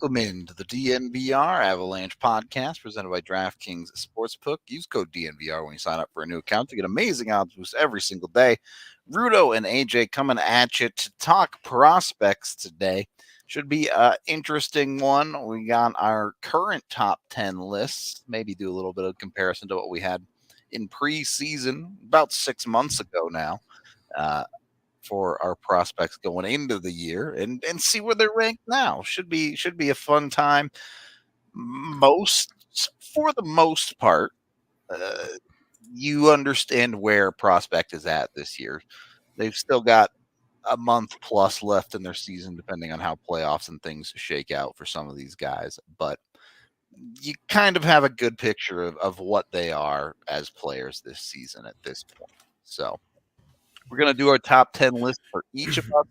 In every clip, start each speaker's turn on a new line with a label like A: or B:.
A: Welcome into the DNVR Avalanche podcast presented by DraftKings Sportsbook. Use code DNVR when you sign up for a new account to get amazing odds boosts every single day. Rudo and AJ coming at you to talk prospects today. Should be an interesting one. We got our current top 10 lists, maybe do a little bit of comparison to what we had in preseason about 6 months ago now. For our prospects going into the year and see where they're ranked now. Should be a fun time. For the most part, you understand where prospect is at this year. They've still got a month plus left in their season, depending on how playoffs and things shake out for some of these guys. But you kind of have a good picture of what they are as players this season at this point. So we're going to do our top 10 list for each of us.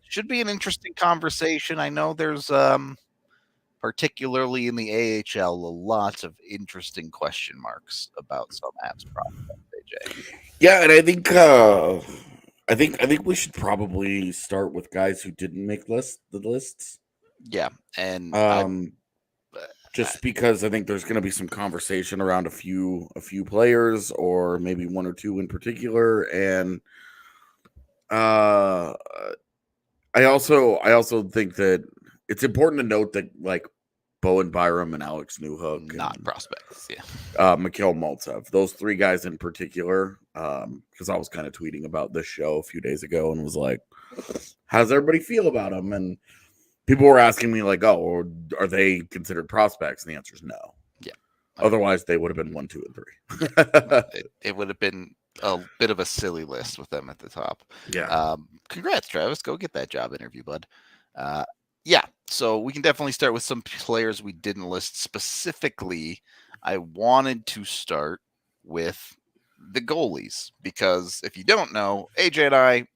A: Should be an interesting conversation. I know there's, particularly in the AHL, lots of interesting question marks about some Avs prospects, AJ.
B: Yeah, and I think we should probably start with guys who didn't make the lists.
A: Yeah, and
B: just because I think there's going to be some conversation around a few players, or maybe one or two in particular, and I also think that it's important to note that like Bowen Byram and Alex Newhook,
A: not prospects, yeah.
B: Mikhail Maltsev, those three guys in particular, because I was kind of tweeting about this show a few days ago and was like, "How does everybody feel about them?" And people were asking me like, "Oh, are they considered prospects?" And the answer is no.
A: Yeah.
B: Otherwise, they would have been 1, 2, and 3.
A: It would have been a bit of a silly list with them at the top.
B: Yeah.
A: Congrats, Travis. Go get that job interview, bud. Yeah. So we can definitely start with some players we didn't list specifically. I wanted to start with the goalies because if you don't know, AJ and I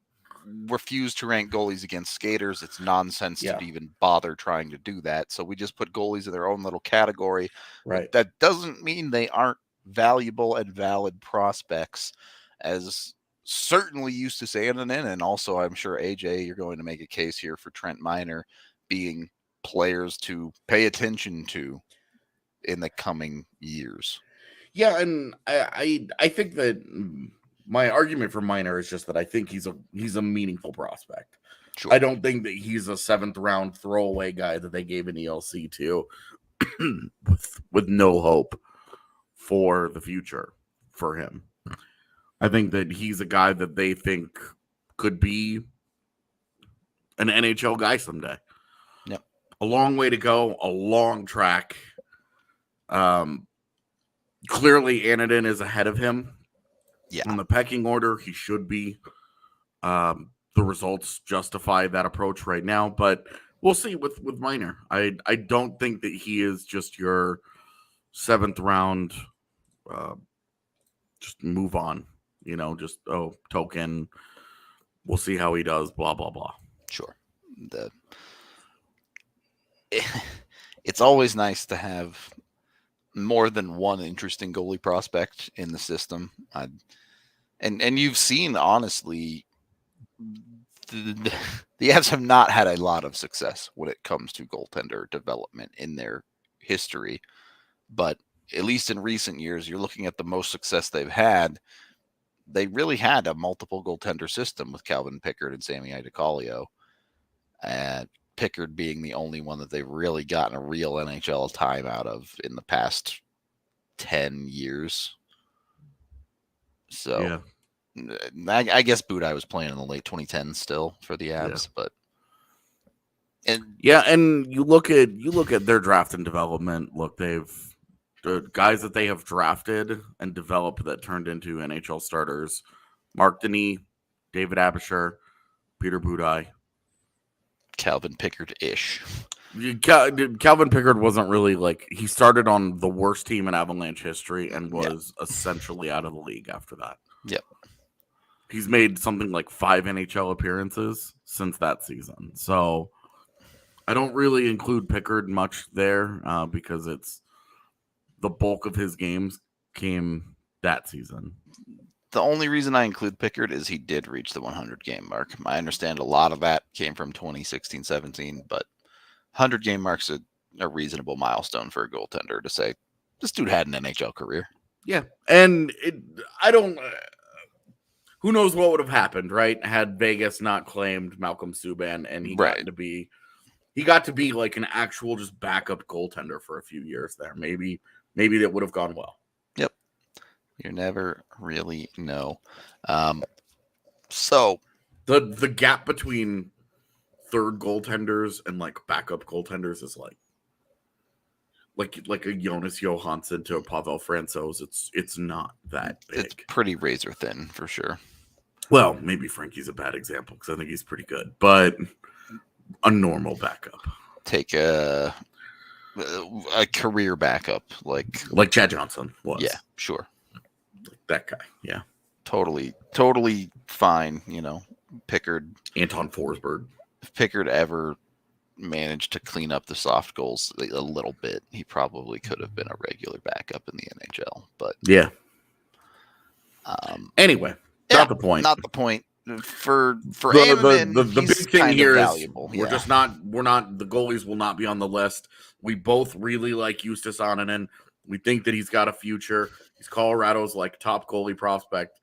A: refuse to rank goalies against skaters. It's nonsense to even bother trying to do that. So we just put goalies in their own little category.
B: Right.
A: That doesn't mean they aren't valuable and valid prospects, as certainly Justus Annunen, and also I'm sure AJ, you're going to make a case here for Trent Miner being players to pay attention to in the coming years.
B: Yeah, and I think that my argument for Miner is just that I think he's a meaningful prospect.
A: Sure.
B: I don't think that he's a 7th round throwaway guy that they gave an ELC to with no hope for the future for him. I think that he's a guy that they think could be an NHL guy someday.
A: Yep.
B: A long way to go, a long track. Clearly Annunen is ahead of him.
A: Yeah.
B: In the pecking order, he should be. The results justify that approach right now, but we'll see with Miner. I don't think that he is just your 7th round just move on, just token. We'll see how he does, blah blah blah.
A: Sure. It's always nice to have more than one interesting goalie prospect in the system. And you've seen, honestly, the Avs have not had a lot of success when it comes to goaltender development in their history. But at least in recent years, you're looking at the most success they've had. They really had a multiple goaltender system with Calvin Pickard and Sammy Iacalio. And Pickard being the only one that they've really gotten a real NHL time out of in the past 10 years. So I guess Budai was playing in the late 2010s still for the Avs, but and
B: you look at their draft and development. Look, the guys that they have drafted and developed that turned into NHL starters: Mark Denis, David Abisher, Peter Budai,
A: Calvin Pickard-ish.
B: Calvin Pickard wasn't really he started on the worst team in Avalanche history and was essentially out of the league after that.
A: Yep.
B: He's made something like 5 NHL appearances since that season. So I don't really include Pickard much there because it's the bulk of his games came that season.
A: The only reason I include Pickard is he did reach the 100 game mark. I understand a lot of that came from 2016-17, but 100-game mark's a reasonable milestone for a goaltender to say, this dude had an NHL career.
B: Yeah. And I don't, who knows what would have happened, right? Had Vegas not claimed Malcolm Subban and he got to be like an actual just backup goaltender for a few years there. Maybe that would have gone well.
A: Yep. You never really know. So
B: the gap between third goaltenders and like backup goaltenders is like a Jonas Johansson to a Pavel Francouz. It's not that big.
A: It's pretty razor thin for sure.
B: Well, maybe Frankie's a bad example because I think he's pretty good, but a normal backup.
A: Take a career backup like
B: Chad Johnson was.
A: Yeah, sure.
B: Like that guy. Yeah.
A: Totally fine. You know, Pickard.
B: Anton Forsberg.
A: If Pickard ever managed to clean up the soft goals a little bit, he probably could have been a regular backup in the NHL. But
B: yeah. Anyway, not the point.
A: Not the point. For Annunen,
B: the big thing here is
A: we're
B: not the goalies will not be on the list. We both really like Justus Annunen. We think that he's got a future. He's Colorado's like top goalie prospect.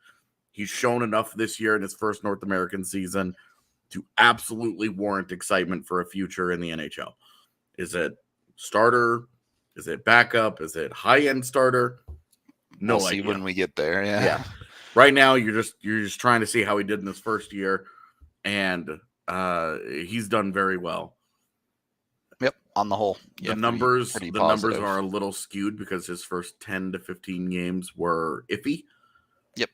B: He's shown enough this year in his first North American season to absolutely warrant excitement for a future in the NHL. Is it starter? Is it backup? Is it high-end starter? No
A: we'll see
B: idea.
A: When we get there. Yeah.
B: Right now, you're just trying to see how he did in his first year, and he's done very well.
A: Yep, on the whole,
B: the numbers are a little skewed because his first 10 to 15 games were iffy.
A: Yep,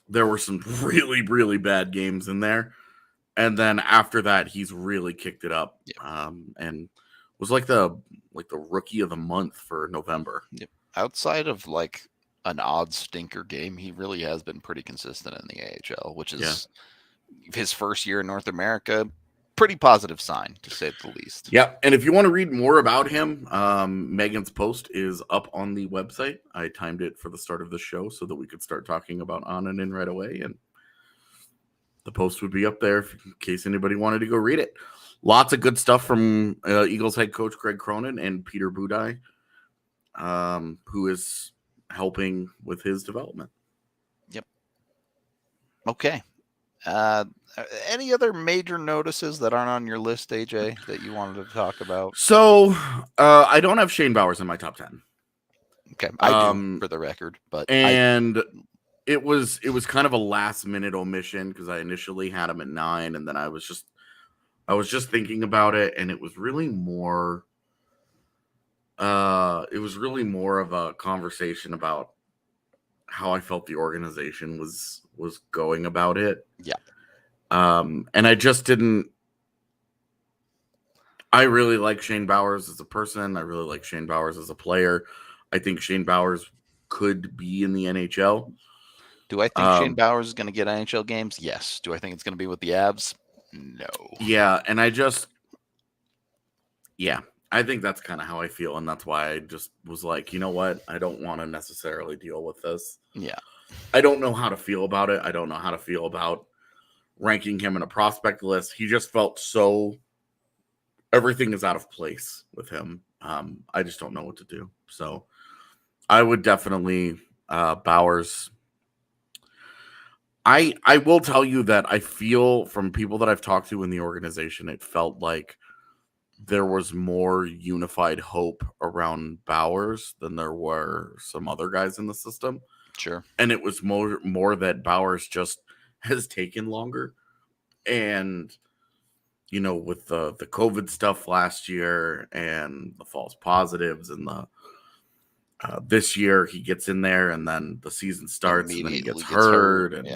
B: there were some really, really bad games in there. And then after that, he's really kicked it up, and was like the rookie of the month for November.
A: Yep. Outside of like an odd stinker game, he really has been pretty consistent in the AHL, which is his first year in North America. Pretty positive sign, to say the least.
B: Yeah, and if you want to read more about him, Megan's post is up on the website. I timed it for the start of the show so that we could start talking about Annunen right away, and the post would be up there in case anybody wanted to go read it. Lots of good stuff from Eagles head coach Greg Cronin and Peter Budaj, who is helping with his development.
A: Yep. Okay. Any other major notices that aren't on your list, AJ, that you wanted to talk about?
B: So I don't have Shane Bowers in my top 10.
A: Okay, I do, for the record, but
B: it was kind of a last minute omission because I initially had him at 9, and then I was just thinking about it, and it was really more. It was really more of a conversation about how I felt the organization was going about it.
A: Yeah.
B: And I just didn't. I really like Shane Bowers as a person. I really like Shane Bowers as a player. I think Shane Bowers could be in the NHL.
A: Do I think Shane Bowers is going to get NHL games? Yes. Do I think it's going to be with the Avs? No.
B: Yeah, and I think that's kind of how I feel, and that's why I just was like, you know what? I don't want to necessarily deal with this.
A: Yeah.
B: I don't know how to feel about it. I don't know how to feel about ranking him in a prospect list. He just felt so everything is out of place with him. I just don't know what to do. So I would definitely Bowers. I will tell you that I feel from people that I've talked to in the organization, it felt like there was more unified hope around Bowers than there were some other guys in the system.
A: Sure.
B: And it was more that Bowers just has taken longer. And, you know, with the COVID stuff last year and the false positives and the this year he gets in there and then the season starts and then he gets hurt. And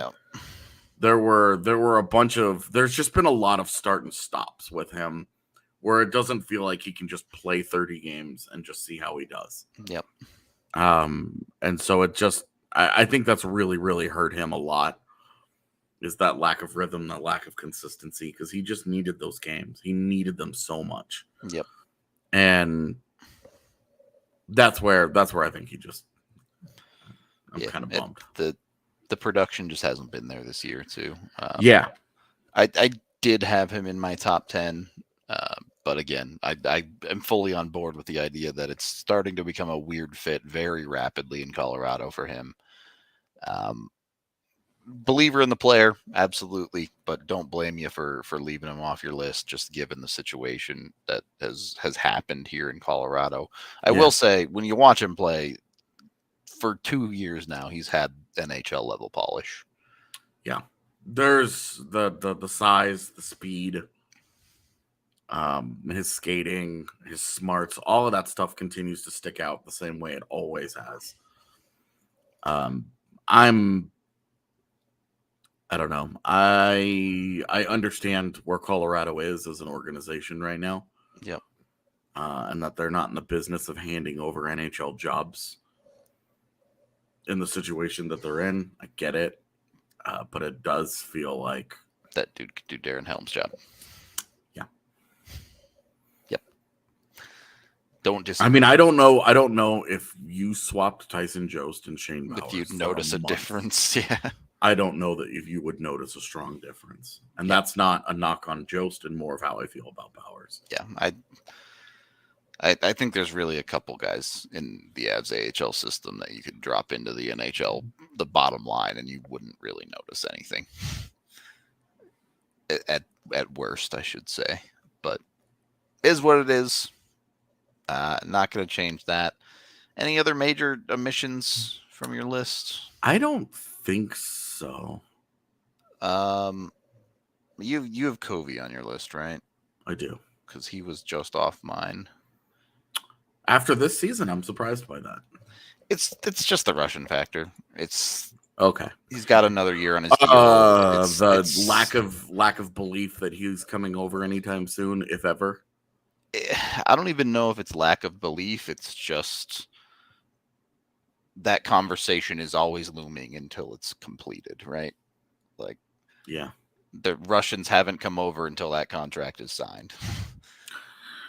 B: there were a bunch of, there's just been a lot of start and stops with him where it doesn't feel like he can just play 30 games and just see how he does.
A: Yep.
B: And so it just, I think that's really, really hurt him a lot, is that lack of rhythm, that lack of consistency, because he just needed those games. He needed them so much.
A: Yep.
B: And that's where I think I'm kind of bummed.
A: The production just hasn't been there this year too.
B: Yeah.
A: I did have him in my top 10. But again, I am fully on board with the idea that it's starting to become a weird fit very rapidly in Colorado for him. Believer in the player, absolutely, but don't blame you for leaving him off your list, just given the situation that has happened here in Colorado. I will say, when you watch him play, for 2 years now, he's had NHL level polish.
B: Yeah, there's the size, the speed, his skating, his smarts, all of that stuff continues to stick out the same way it always has. I don't know. I understand where Colorado is as an organization right now.
A: Yep.
B: And that they're not in the business of handing over NHL jobs in the situation that they're in. I get it. But it does feel like
A: that dude could do Darren Helm's job.
B: Yeah.
A: Yep. Don't disagree.
B: I mean, I don't know if you swapped Tyson Jost and Shane Bauer.
A: If you'd notice a difference, yeah.
B: I don't know that if you would notice a strong difference. And that's not a knock on Jost and more of how I feel about Bowers.
A: Yeah, I think there's really a couple guys in the Avs AHL system that you could drop into the NHL, the bottom line, and you wouldn't really notice anything. At worst, I should say. But is what it is. Not going to change that. Any other major omissions from your list?
B: I don't think so.
A: You have Covey on your list, right?
B: I do.
A: Because he was just off mine.
B: After this season, I'm surprised by that.
A: It's just the Russian factor. It's
B: okay.
A: He's got another year on his deal.
B: The lack of belief that he's coming over anytime soon, if ever.
A: I don't even know if it's lack of belief. It's just that conversation is always looming until it's completed, right? Like,
B: yeah,
A: the Russians haven't come over until that contract is signed.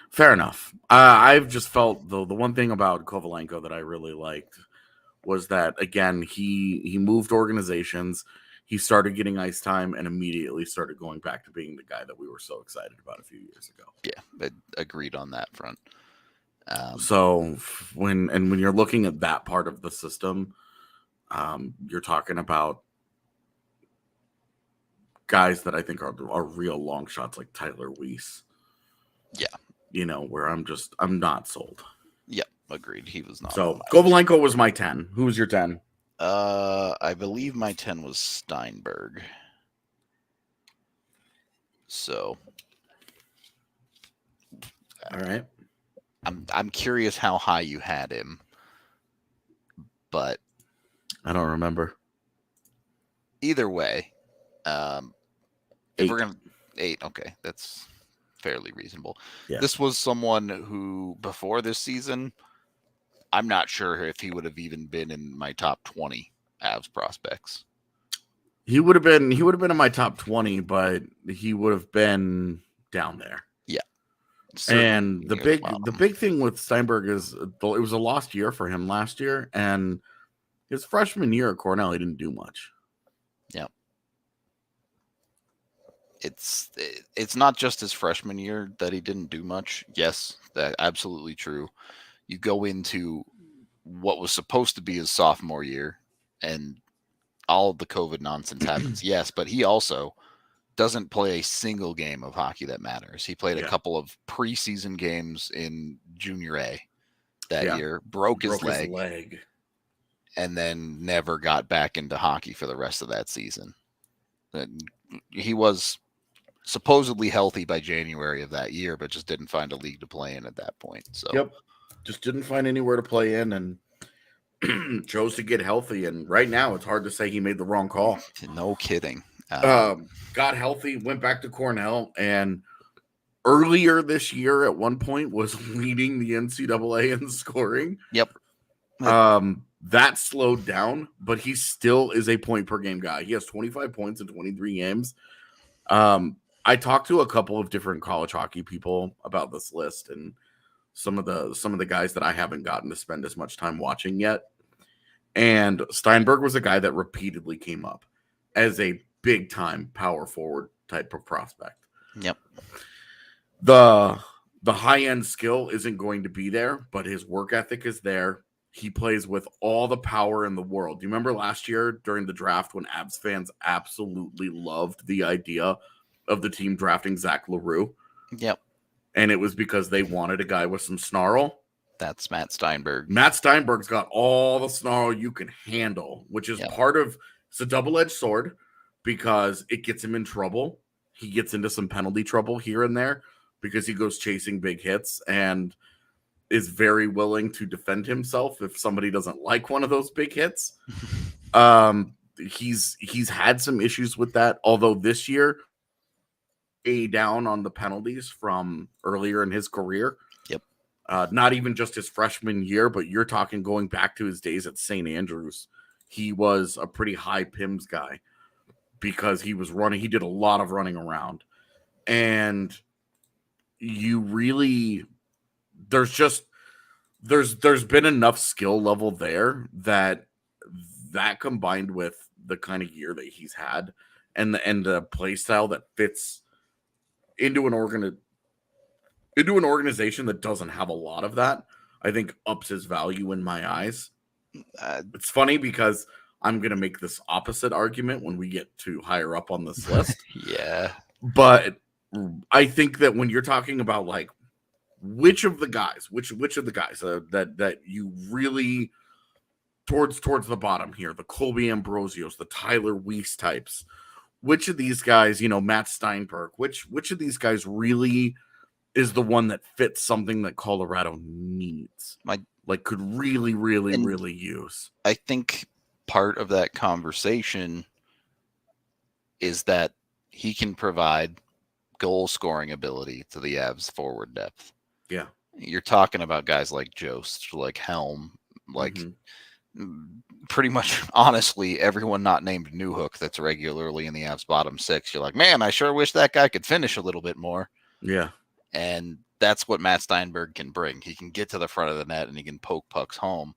B: Fair enough. I've just felt the one thing about Kovalenko that I really liked was that, again, he moved organizations. He started getting ice time and immediately started going back to being the guy that we were so excited about a few years ago.
A: Yeah, I agreed on that front.
B: So when you're looking at that part of the system, you're talking about guys that I think are real long shots, like Tyler Weiss.
A: Yeah.
B: You know, where I'm not sold.
A: Yep, agreed. He was not.
B: So Kovalenko was my 10. Who was your 10?
A: I believe my 10 was Steinberg. So,
B: all right.
A: I'm curious how high you had him, but
B: I don't remember.
A: Either way, if
B: 8.
A: we're gonna 8, okay, that's fairly reasonable.
B: Yeah.
A: This was someone who, before this season, I'm not sure if he would have even been in my top 20 Avs prospects.
B: He would have been in my top 20, but he would have been down there.
A: Yeah.
B: And the big thing with Steinberg is it was a lost year for him last year, and his freshman year at Cornell, he didn't do much.
A: Yeah. It's not just his freshman year that he didn't do much. Yes, that's absolutely true. You go into what was supposed to be his sophomore year, and all of the COVID nonsense happens. Yes, but he also doesn't play a single game of hockey that matters. He played a couple of preseason games in junior A that year, broke his leg, and then never got back into hockey for the rest of that season. He was supposedly healthy by January of that year, but just didn't find a league to play in at that point. So
B: just didn't find anywhere to play in and chose to get healthy. And right now it's hard to say he made the wrong call.
A: No kidding.
B: Got healthy, went back to Cornell, and earlier this year at one point was leading the NCAA in scoring.
A: Yep.
B: That slowed down, but he still is a point per game guy. He has 25 points in 23 games. I talked to a couple of different college hockey people about this list and some of the guys that I haven't gotten to spend as much time watching yet. And Steinberg was a guy that repeatedly came up as a big time power forward type of prospect.
A: Yep.
B: The the high-end skill isn't going to be there, but his work ethic is there. He plays with all the power in the world. Do you remember last year during the draft when Abs fans absolutely loved the idea of the team drafting Zach LaRue?
A: Yep.
B: And it was because they wanted a guy with some snarl.
A: That's Matt Steinberg.
B: Matt Steinberg's got all the snarl you can handle, which is part of, it's a double-edged sword because it gets him in trouble. He gets into some penalty trouble here and there because he goes chasing big hits and is very willing to defend himself if somebody doesn't like one of those big hits. He's had some issues with that, although this year down on the penalties from earlier in his career.
A: Yep.
B: Not even just his freshman year, but you're talking going back to his days at St. Andrews. He was a pretty high PIMS guy because he was running. He did a lot of running around. And you really, there's been enough skill level there that combined with the kind of year that he's had and the play style that fits into an organization that doesn't have a lot of that, I think ups his value in my eyes. It's funny because I'm going to make this opposite argument when we get to higher up on this list.
A: Yeah.
B: But I think that when you're talking about like which of the guys that you really towards the bottom here, the Colby Ambrosios, the Tyler Weiss types, which of these guys, Matt Steinberg, which of these guys really is the one that fits something that Colorado needs? Could really use.
A: I think part of that conversation is that he can provide goal scoring ability to the Avs forward depth.
B: Yeah.
A: You're talking about guys like Jost, like Helm, like pretty much, honestly, everyone not named Newhook that's regularly in the Avs bottom six. You're like, man, I sure wish that guy could finish a little bit more.
B: Yeah.
A: And that's what Matt Steinberg can bring. He can get to the front of the net and he can poke pucks home.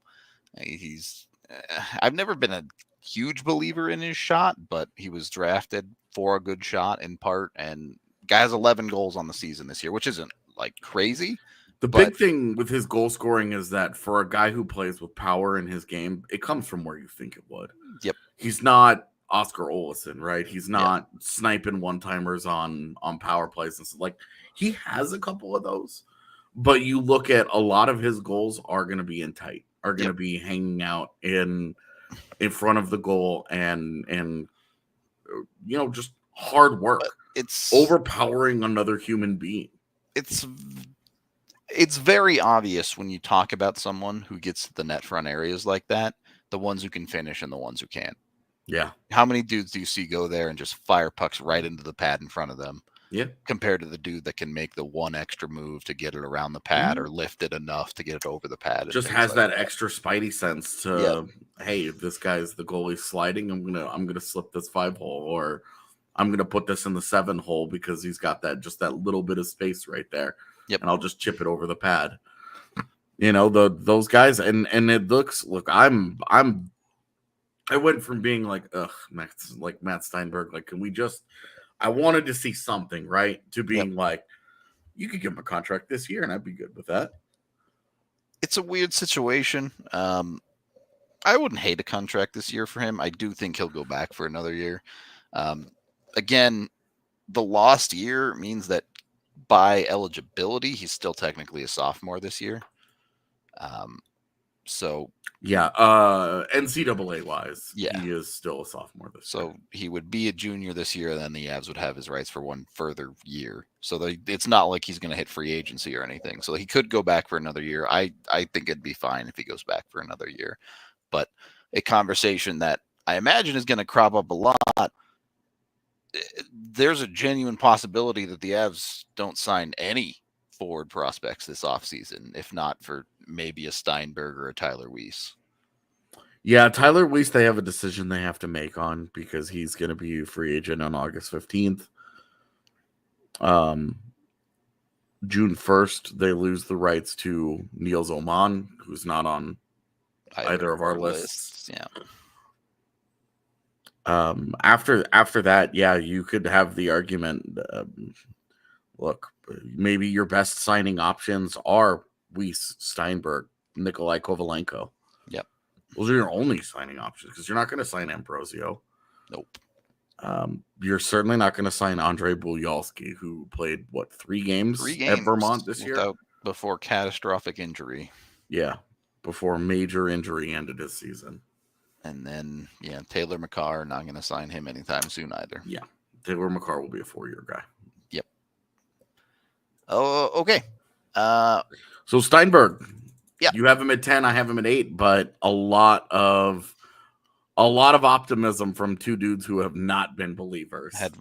A: I've never been a huge believer in his shot, but he was drafted for a good shot in part. And guy has 11 goals on the season this year, which isn't like crazy.
B: The big thing with his goal scoring is that for a guy who plays with power in his game, it comes from where you think it would.
A: Yep.
B: He's not Oskar OLAUSSON, right? He's not sniping one-timers on power plays and stuff. Like, he has a couple of those, but you look at a lot of his goals are going to be in tight, are going to be hanging out in front of the goal and just hard work.
A: It's
B: overpowering another human being.
A: It's very obvious when you talk about someone who gets to the net front areas like that, the ones who can finish and the ones who can't.
B: Yeah.
A: How many dudes do you see go there and just fire pucks right into the pad in front of them?
B: Yeah.
A: Compared to the dude that can make the one extra move to get it around the pad or lift it enough to get it over the pad.
B: Just has that extra spidey sense to, hey, if this guy's the goalie sliding, I'm gonna slip this 5-hole, or I'm gonna put this in the 7-hole because he's got that little bit of space right there.
A: Yep.
B: And I'll just chip it over the pad. Those guys, and it look, I went from being like, Matt Steinberg, like, can we just, I wanted to see something, right? To being like, you could give him a contract this year and I'd be good with that.
A: It's a weird situation. I wouldn't hate a contract this year for him. I do think he'll go back for another year. Again, the lost year means that by eligibility, he's still technically a sophomore this year. So
B: yeah, NCAA wise, he is still a sophomore this year.
A: So he would be a junior this year, and then the Avs would have his rights for one further year. So it's not like he's going to hit free agency or anything. So he could go back for another year. I think it'd be fine if he goes back for another year. But a conversation that I imagine is going to crop up a lot. There's a genuine possibility that the Avs don't sign any forward prospects this offseason, if not for maybe a Steinberg or a Tyler Weiss.
B: Yeah, Tyler Weiss, they have a decision they have to make on because he's going to be a free agent on August 15th. June 1st, they lose the rights to Niels Oman, who's not on either of our lists.
A: Yeah.
B: After that, yeah, you could have the argument. look, maybe your best signing options are Weiss, Steinberg, Nikolai Kovalenko.
A: Yep.
B: Those are your only signing options because you're not going to sign Ambrosio.
A: Nope.
B: You're certainly not going to sign Andrei Bulyalski, who played, 3 games at Vermont this year?
A: Before catastrophic injury.
B: Yeah, before major injury ended his season.
A: And then, Taylor McCarr, not going to sign him anytime soon either.
B: Yeah, Taylor McCarr will be a 4-year guy.
A: Yep. Oh, okay.
B: So Steinberg,
A: yeah,
B: you have him at 10, I have him at 8, but a lot of optimism from 2 dudes who have not been believers.
A: Had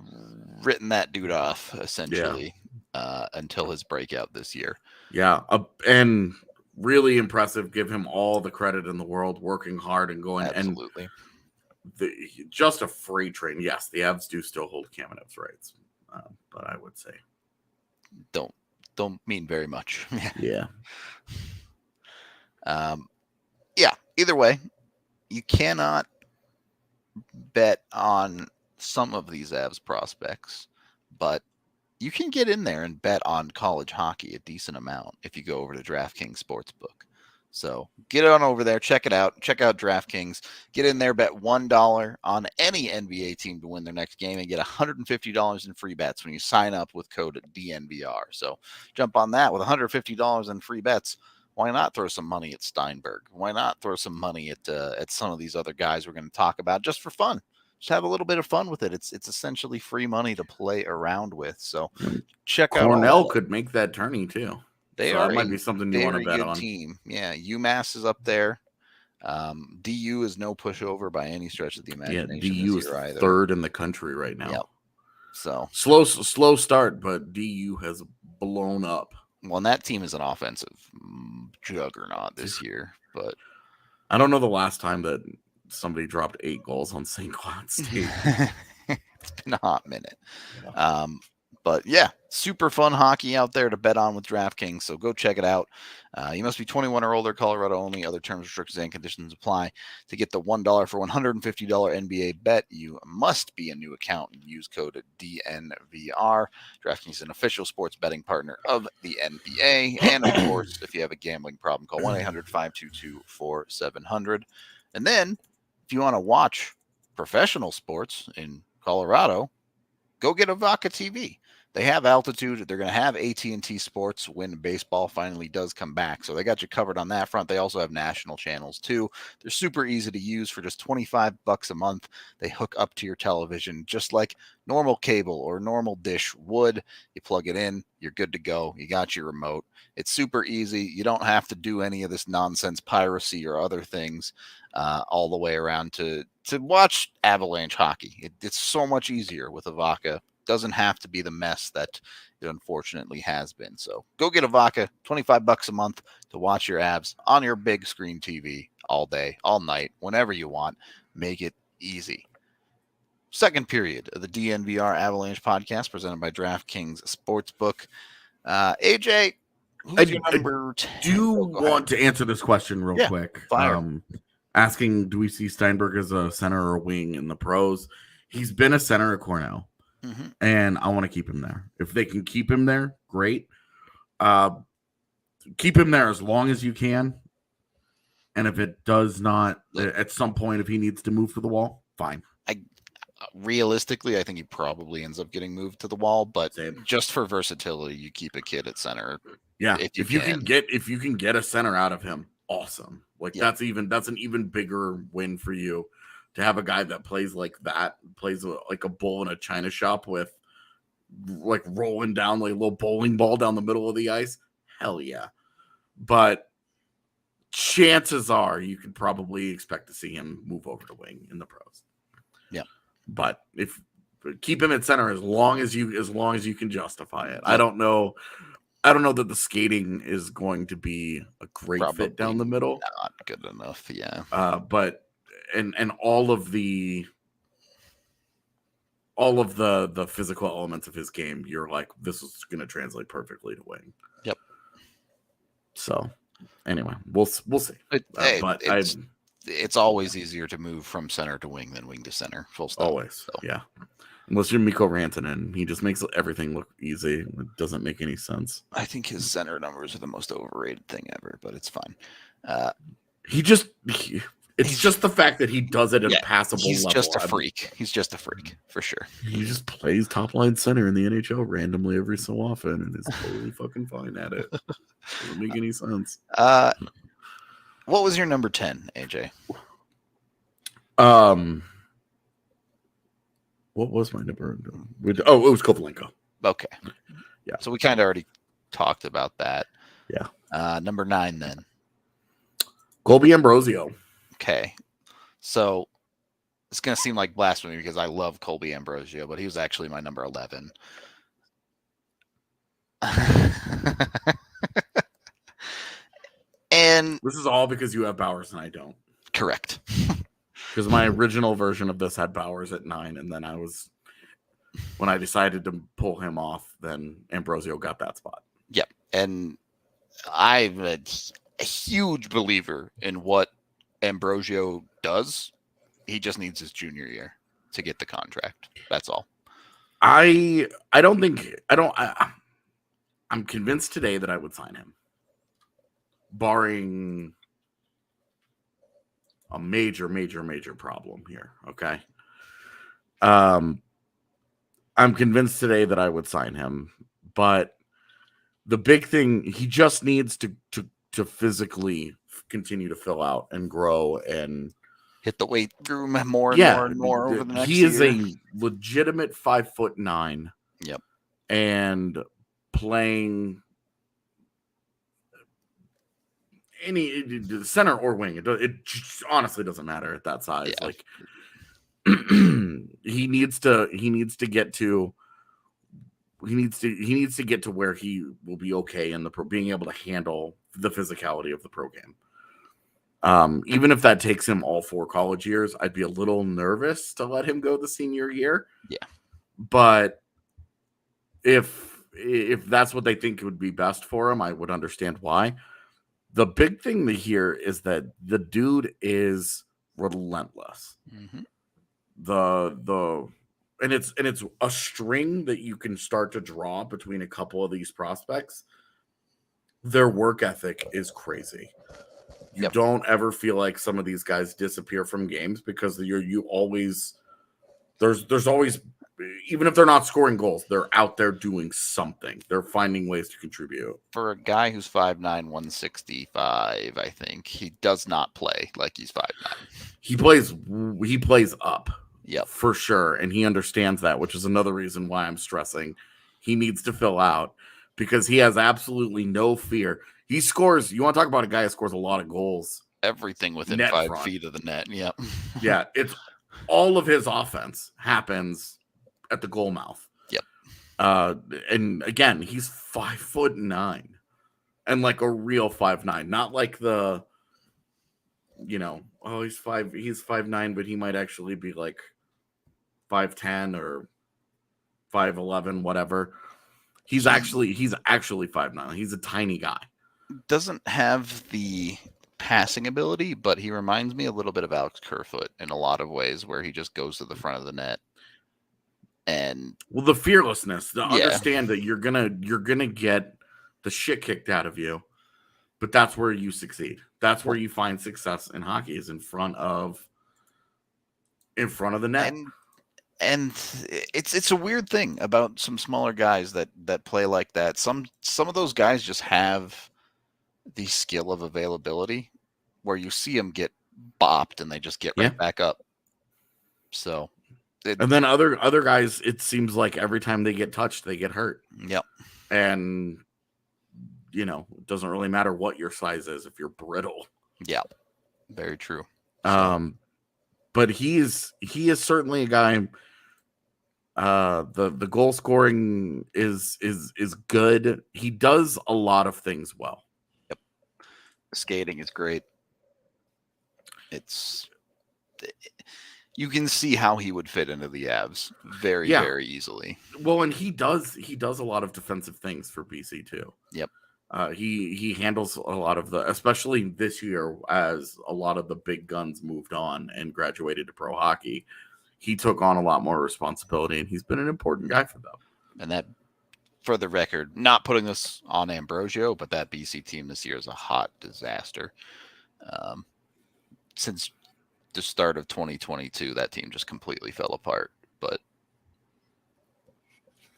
A: written that dude off essentially until his breakout this year.
B: Yeah, and really impressive. Give him all the credit in the world, working hard and going.
A: Absolutely.
B: And just a freight train. Yes, the Avs do still hold Kamenev's rights, but I would say
A: don't mean very much.
B: Yeah.
A: Either way, you cannot bet on some of these Avs prospects, but you can get in there and bet on college hockey a decent amount if you go over to DraftKings Sportsbook. So get on over there, check it out. Check out DraftKings. Get in there, bet $1 on any NBA team to win their next game and get $150 in free bets when you sign up with code DNVR. So jump on that with $150 in free bets. Why not throw some money at Steinberg? Why not throw some money at some of these other guys we're going to talk about just for fun? Just have a little bit of fun with it. It's essentially free money to play around with. So check out.
B: Cornell could make that tourney too.
A: That
B: might be something you want to bet on.
A: Team. Yeah, UMass is up there. DU is no pushover by any stretch of the imagination.
B: Yeah, DU is third in the country right now.
A: Yep. So
B: slow start, but DU has blown up.
A: Well, and that team is an offensive juggernaut this year. But
B: I don't know the last time that somebody dropped 8 goals on St. Cloud State.
A: It's been a hot minute. Yeah. But yeah, super fun hockey out there to bet on with DraftKings. So go check it out. You must be 21 or older, Colorado only. Other terms, restrictions, and conditions apply. To get the $1 for $150 NBA bet, you must be a new account and use code DNVR. DraftKings is an official sports betting partner of the NBA. And of course, if you have a gambling problem, call 1-800-522-4700. And then if you want to watch professional sports in Colorado, go get a Vaca TV. They have altitude. They're going to have AT&T Sports when baseball finally does come back. So they got you covered on that front. They also have national channels too. They're super easy to use for just $25 a month. They hook up to your television just like normal cable or normal dish would. You plug it in, you're good to go. You got your remote. It's super easy. You don't have to do any of this nonsense piracy or other things all the way around to watch Avalanche hockey. It's so much easier with a Vaca. Doesn't have to be the mess that it unfortunately has been. So go get a Vaca, $25 a month to watch your Avs on your big screen TV all day, all night, whenever you want. Make it easy. Second period of the DNVR Avalanche podcast presented by DraftKings Sportsbook. AJ, who's your number 10?
B: Do you want to answer this question real quick? Asking, do we see Steinberg as a center or a wing in the pros? He's been a center at Cornell. Mm-hmm. And I want to keep him there. If they can keep him there, great. Keep him there as long as you can. And if it does not, at some point, if he needs to move to the wall, fine.
A: Realistically, I think he probably ends up getting moved to the wall. But just for versatility, you keep a kid at center.
B: Yeah, if you can get a center out of him, awesome. That's an even bigger win for you. To have a guy that plays like that, plays like a bull in a china shop with rolling down like a little bowling ball down the middle of the ice. Hell yeah. But chances are you can probably expect to see him move over to wing in the pros.
A: Yeah.
B: But keep him at center as long as you can justify it. I don't know that the skating is going to be a great fit down the middle.
A: Not good enough, yeah.
B: But and all of the physical elements of his game, you're like, this is going to translate perfectly to wing.
A: Yep.
B: So anyway, we'll see.
A: It's always easier to move from center to wing than wing to center. Full stop.
B: Always. So. Yeah. Unless you're Mikko Rantanen, he just makes everything look easy. It doesn't make any sense.
A: I think his center numbers are the most overrated thing ever, but it's fine.
B: It's just the fact that he does it at a passable
A: he's
B: level.
A: Just a freak. He's just a freak, for sure.
B: He just plays top line center in the NHL randomly every so often and is totally fucking fine at it. Doesn't make any sense.
A: What was your number 10, AJ?
B: What was my number? Oh, it was Kovalenko.
A: Okay.
B: Yeah.
A: So we kind of already talked about that.
B: Yeah.
A: Number 9 then.
B: Colby Ambrosio.
A: Okay. So it's going to seem like blasphemy because I love Colby Ambrosio, but he was actually my number 11. And
B: this is all because you have Bowers and I don't.
A: Correct.
B: Because my original version of this had Bowers at 9, and then when I decided to pull him off, then Ambrosio got that spot.
A: Yep. And I'm a huge believer in what Ambrosio does. He just needs his junior year to get the contract. That's all.
B: I'm convinced today that I would sign him, barring a major problem here. Okay. I'm convinced today that I would sign him, but the big thing, he just needs to physically continue to fill out and grow and
A: hit the weight room more and more over the next year.
B: He is a legitimate 5'9".
A: Yep.
B: And playing any center or wing, it honestly doesn't matter at that size.
A: Yeah.
B: Like he needs to get to where he will be okay in the being able to handle the physicality of the pro game. Even if that takes him all 4 college years, I'd be a little nervous to let him go the senior year.
A: Yeah.
B: But if that's what they think would be best for him, I would understand why. The big thing here is that the dude is relentless.
A: Mm-hmm.
B: And it's a string that you can start to draw between a couple of these prospects. Their work ethic is crazy. You don't ever feel like some of these guys disappear from games because you always there's always, even if they're not scoring goals, they're out there doing something. They're finding ways to contribute.
A: For a guy who's 5'9", 165, I think he does not play like he's 5'9".
B: He plays up.
A: Yep.
B: For sure. And he understands that, which is another reason why I'm stressing he needs to fill out, because he has absolutely no fear. He scores. You want to talk about a guy who scores a lot of goals?
A: Everything within 5 feet of the net. Yep.
B: Yeah. It's all of his offense happens at the goal mouth.
A: Yep.
B: And again, he's 5'9", and like a real 5'9", not like the, he's 5'9", but he might actually be like 5'10" or 5'11", whatever. He's actually 5'9". He's a tiny guy.
A: Doesn't have the passing ability, but he reminds me a little bit of Alex Kerfoot in a lot of ways, where he just goes to the front of the net. And
B: the fearlessness, to understand that you're gonna get the shit kicked out of you, but that's where you succeed. That's where you find success in hockey, is in front of the net.
A: And it's a weird thing about some smaller guys that play like that. Some of those guys just have the skill of availability, where you see them get bopped and they just get right back up. So,
B: and then other guys, it seems like every time they get touched, they get hurt.
A: Yep.
B: And it doesn't really matter what your size is if you're brittle.
A: Yeah, very true.
B: But he is certainly a guy. The goal scoring is good. He does a lot of things well.
A: Yep. Skating is great. You can see how he would fit into the Avs very easily.
B: Well, and he does a lot of defensive things for BC too.
A: Yep.
B: He handles a lot of especially this year, as a lot of the big guns moved on and graduated to pro hockey. he took on a lot more responsibility, and he's been an important guy for them.
A: And that, for the record, not putting this on Ambrosio, but that BC team this year is a hot disaster. Since the start of 2022, that team just completely fell apart. But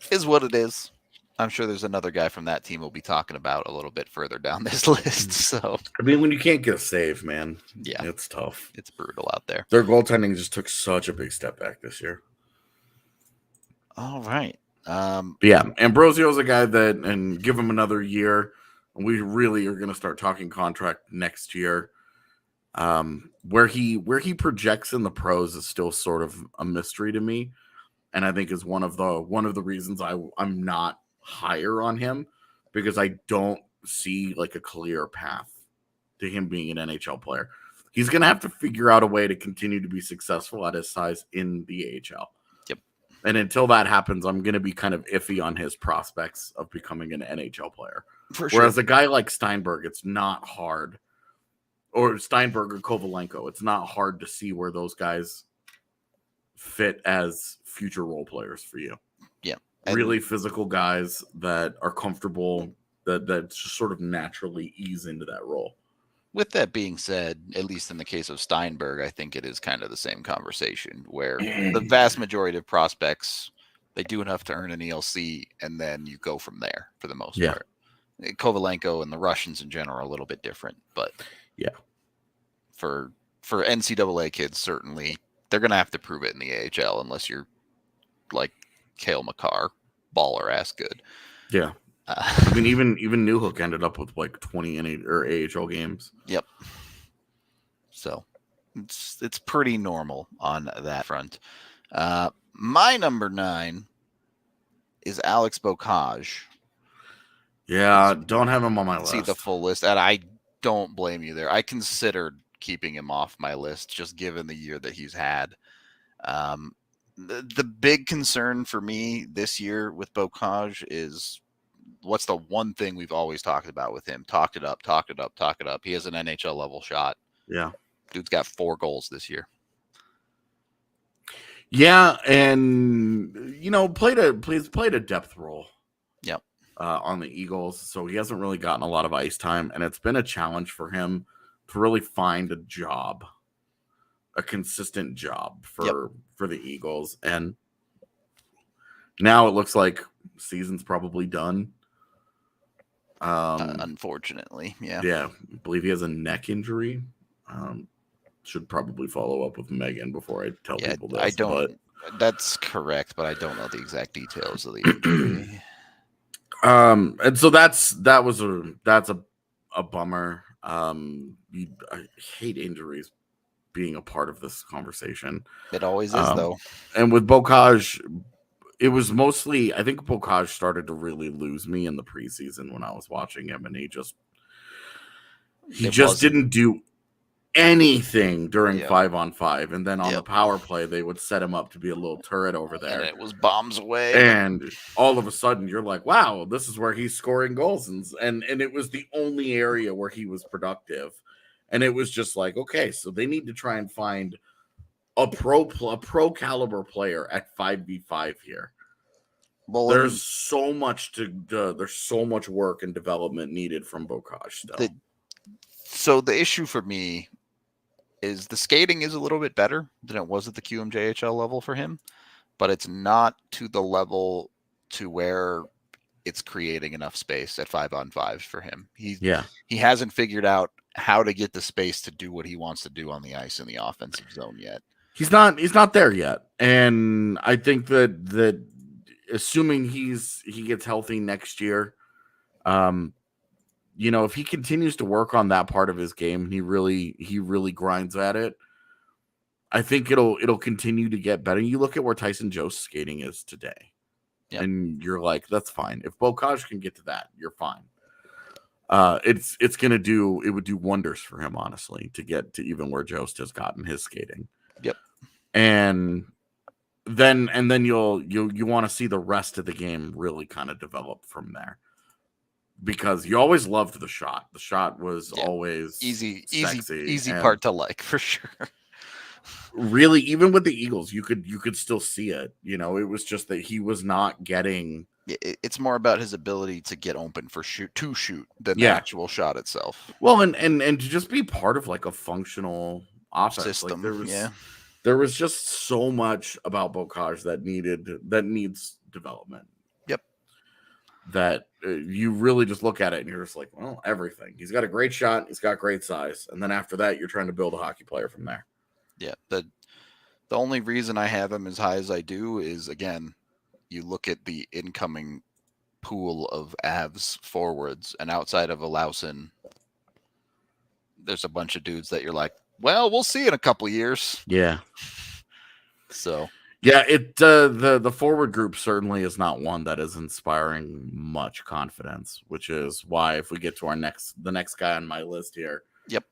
A: is what it is. I'm sure there's another guy from that team we'll be talking about a little bit further down this list. So
B: I mean, when you can't get a save, man,
A: yeah,
B: it's tough.
A: It's brutal out there.
B: Their goaltending just took such a big step back this year.
A: All right.
B: Yeah, Ambrosio's a guy that, and give him another year. We really are going to start talking contract next year. Where he projects in the pros is still sort of a mystery to me, and I think is one of the reasons I'm not higher on him, because I don't see like a clear path to him being an NHL player. He's going to have to figure out a way to continue to be successful at his size in the AHL.
A: Yep.
B: And until that happens, I'm going to be kind of iffy on his prospects of becoming an NHL player.
A: For sure.
B: Whereas a guy like Steinberg, it's not hard, or Steinberg or Kovalenko, it's not hard to see where those guys fit as future role players for you.
A: Yeah.
B: Really physical guys that are comfortable, that just sort of naturally ease into that role.
A: With that being said, at least in the case of Steinberg, I think it is kind of the same conversation where the vast majority of prospects, they do enough to earn an ELC, and then you go from there for the most part. Kovalenko and the Russians in general are a little bit different, but
B: yeah,
A: for NCAA kids, certainly they're going to have to prove it in the AHL unless you're like Cale Makar, baller ass good.
B: Yeah. I mean, even Newhook ended up with like 20 AHL games.
A: Yep. So it's pretty normal on that front. My number 9 is Alex BEAUCAGE.
B: Yeah, don't have him on my list.
A: See the full list, and I don't blame you there. I considered keeping him off my list just given the year that he's had. The big concern for me this year with BEAUCAGE is, what's the one thing we've always talked about with him? Talk it up. He has an NHL level shot.
B: Yeah.
A: Dude's got 4 goals this year.
B: Yeah, and played a depth role.
A: Yep.
B: On the Eagles, so he hasn't really gotten a lot of ice time, and it's been a challenge for him to really find a job, a consistent job for the Eagles. And now it looks like season's probably done.
A: Unfortunately, yeah.
B: I believe he has a neck injury. Should probably follow up with Megan before I tell people this.
A: That's correct, but I don't know the exact details of the injury.
B: And so that's a bummer. I hate injuries being a part of this conversation.
A: It always is, though.
B: And with BEAUCAGE, it was mostly, I think BEAUCAGE started to really lose me in the preseason when I was watching him, and he just didn't do anything during 5-on-5, and then on the power play they would set him up to be a little turret over there,
A: and it was bombs away,
B: and all of a sudden you're like, wow, this is where he's scoring goals, and it was the only area where he was productive, and it was just like, okay, so they need to try and find a pro caliber player at 5v5 here. Well, there's so much there's so much work and development needed from BEAUCAGE still.
A: So the issue for me is the skating is a little bit better than it was at the QMJHL level for him, but it's not to the level to where it's creating enough space at 5-on-5 for him. He hasn't figured out how to get the space to do what he wants to do on the ice in the offensive zone yet.
B: He's not there yet. And I think that assuming he gets healthy next year, if he continues to work on that part of his game, he really grinds at it, I think it'll continue to get better. You look at where Tyson Jost's skating is today, and you're like, that's fine. If BEAUCAGE can get to that, you're fine. It would do wonders for him, honestly, to get to even where Jost has gotten his skating.
A: Yep.
B: And then you want to see the rest of the game really kind of develop from there. Because you always loved the shot. The shot was always
A: easy
B: sexy,
A: part to like, for sure.
B: really, even with the Eagles, you could still see it. You know, it was just that he was not getting.
A: It's more about his ability to get open for shoot than the actual shot itself.
B: Well, and to just be part of like a functional offense
A: system.
B: Like there was just so much about BEAUCAGE that needs development.
A: Yep.
B: That you really just look at it and you're just like, well, everything. He's got a great shot. He's got great size. And then after that, you're trying to build a hockey player from there.
A: Yeah. The only reason I have him as high as I do is, again, you look at the incoming pool of Avs forwards, and outside of OLAUSSON, there's a bunch of dudes that you're like, well, we'll see in a couple years.
B: Yeah.
A: So
B: yeah, the forward group certainly is not one that is inspiring much confidence, which is why if we get to the next guy on my list here,
A: yep,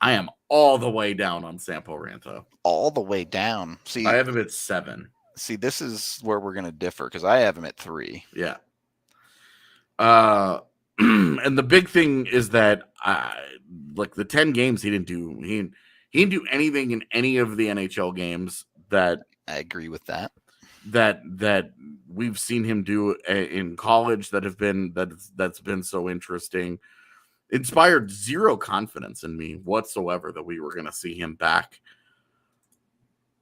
B: I am all the way down on Sampo Ranta.
A: All the way down. See,
B: I have him at 7.
A: See, this is where we're gonna differ because I have him at 3.
B: Yeah. And the big thing is that like the 10 games he didn't do anything in any of the NHL games that
A: I agree with that
B: we've seen him do in college that's been so interesting. Inspired zero confidence in me whatsoever that we were going to see him back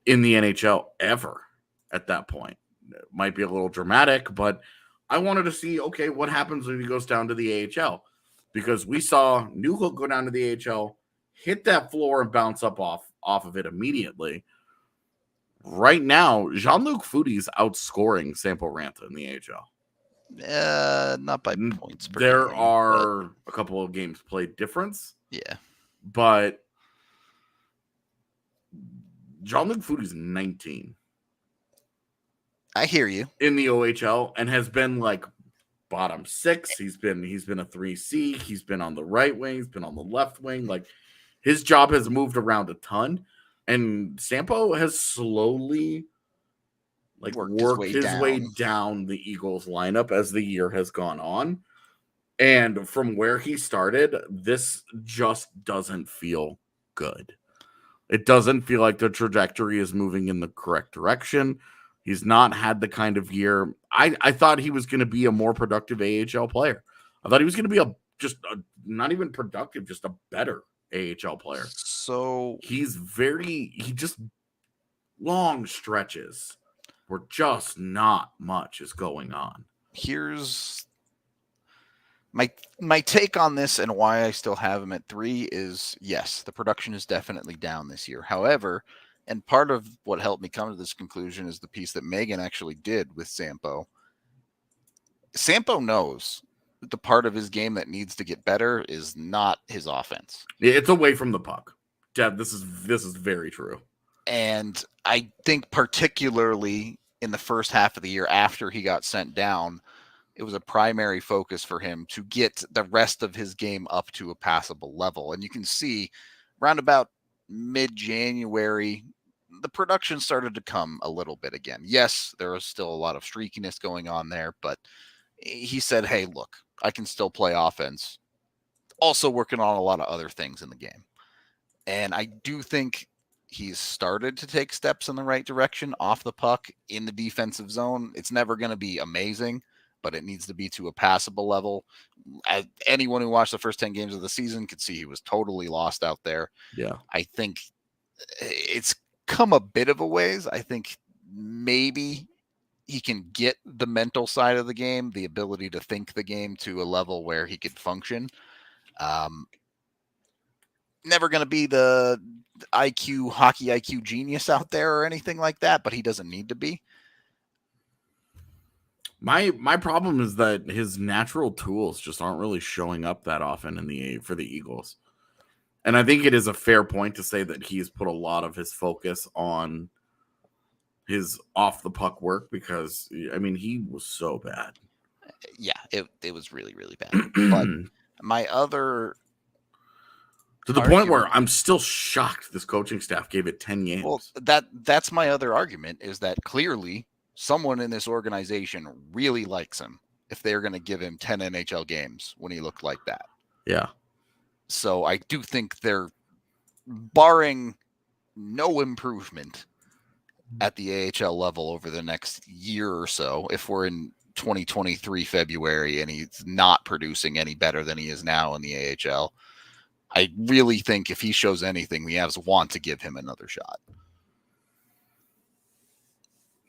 B: in the NHL ever at that point. It might be a little dramatic, but I wanted to see, okay, what happens when he goes down to the AHL? Because we saw Newhook go down to the AHL, hit that floor and bounce up off of it immediately. Right now, Jean-Luc Foudy's outscoring Sampo Ranta in the AHL.
A: Not by points.
B: There are a couple of games played difference.
A: Yeah.
B: But Jean-Luc Foudy's 19.
A: I hear you.
B: In the OHL and has been like bottom 6. He's been a 3C. He's been on the right wing. He's been on the left wing. Like his job has moved around a ton. And Sampo has slowly like worked his way down the Eagles lineup as the year has gone on. And from where he started, this just doesn't feel good. It doesn't feel like the trajectory is moving in the correct direction. He's not had the kind of year. I thought he was going to be a more productive AHL player. I thought he was going to be not even productive, just a better AHL player.
A: So
B: he just long stretches where just not much is going on.
A: Here's my take on this and why I still have him at 3 is, yes, the production is definitely down this year. However, and part of what helped me come to this conclusion is the piece that Megan actually did with Sampo. Sampo knows that the part of his game that needs to get better is not his offense.
B: It's away from the puck. Deb, this is very true.
A: And I think particularly in the first half of the year after he got sent down, it was a primary focus for him to get the rest of his game up to a passable level. And you can see round about mid-January, the production started to come a little bit again. Yes, there was still a lot of streakiness going on there, but he said, hey, look, I can still play offense. Also working on a lot of other things in the game. And I do think he's started to take steps in the right direction off the puck in the defensive zone. It's never going to be amazing, but it needs to be to a passable level. Anyone who watched the first 10 games of the season could see he was totally lost out there.
B: Yeah.
A: I think it's come a bit of a ways. I think maybe he can get the mental side of the game, the ability to think the game to a level where he could function. Never going to be the hockey IQ genius out there or anything like that, but he doesn't need to be.
B: My problem is that his natural tools just aren't really showing up that often for the Eagles. And I think it is a fair point to say that he's put a lot of his focus on his off the puck work because, I mean, he was so bad.
A: Yeah, it was really, really bad. But my other...
B: To the point where I'm still shocked this coaching staff gave it 10 games.
A: Well, that's my other argument is that clearly someone in this organization really likes him if they're going to give him 10 NHL games when he looked like that.
B: Yeah.
A: So I do think they're barring no improvement at the AHL level over the next year or so, if we're in 2023 February and he's not producing any better than he is now in the AHL, I really think if he shows anything, the Avs want to give him another shot.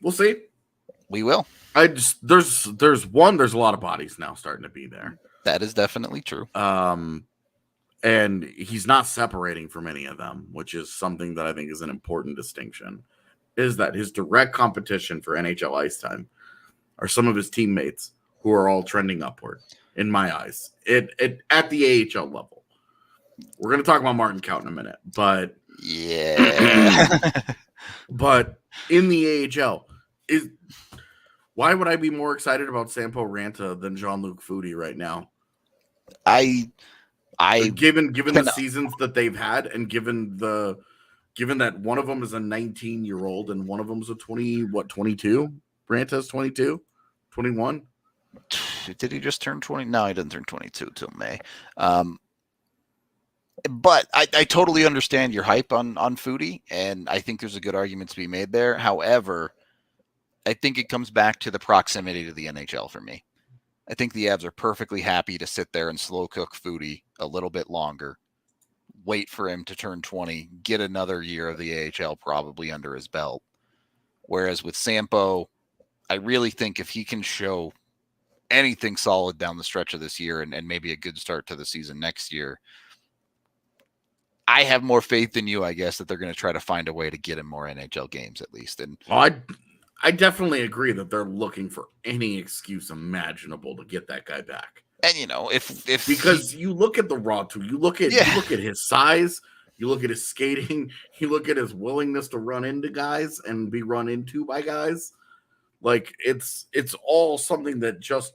B: We'll see.
A: We will.
B: There's a lot of bodies now starting to be there.
A: That is definitely true.
B: And he's not separating from any of them, which is something that I think is an important distinction, is that his direct competition for NHL ice time are some of his teammates who are all trending upward, in my eyes, at the AHL level. We're going to talk about Martin KAUT in a minute, but
A: yeah.
B: But in the AHL, why would I be more excited about Sampo Ranta than Jean-Luc Foudy right now? Given the seasons that they've had, and given that one of them is a 19-year-old and one of them is a 22? Ranta's 22? 21?
A: Did he just turn 20? No, he didn't turn 22 till May. But I totally understand your hype on Foodie, and I think there's a good argument to be made there. However, I think it comes back to the proximity to the NHL for me. I think the Avs are perfectly happy to sit there and slow cook Foodie a little bit longer, wait for him to turn 20, get another year of the AHL probably under his belt. Whereas with Sampo, I really think if he can show anything solid down the stretch of this year and maybe a good start to the season next year, I have more faith than you, I guess, that they're going to try to find a way to get him more NHL games at least. And
B: I definitely agree that they're looking for any excuse imaginable to get that guy back.
A: And if
B: because you look at the raw tool, you look at his size, you look at his skating, you look at his willingness to run into guys and be run into by guys. Like it's all something that just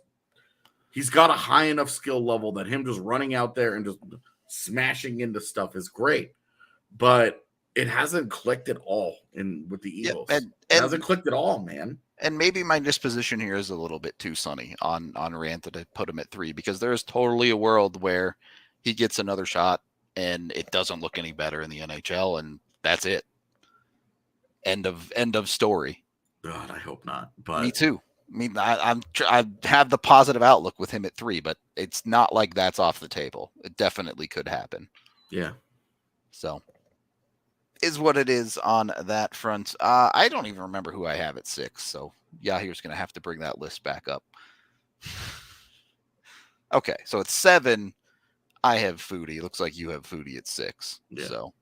B: he's got a high enough skill level that him just running out there and just smashing into stuff is great. But it hasn't clicked at all with the Eagles. It hasn't clicked at all, man.
A: And maybe my disposition here is a little bit too sunny on Ranta to put him at 3, because there is totally a world where he gets another shot and it doesn't look any better in the NHL, and that's it. End of story.
B: God, I hope not. But
A: me too. I mean, I have the positive outlook with him at 3, but it's not like that's off the table. It definitely could happen.
B: Yeah.
A: So is what it is on that front. I don't even remember who I have at 6, so Yahir's going to have to bring that list back up. Okay, so at 7, I have Foodie. Looks like you have Foodie at 6. Yeah. So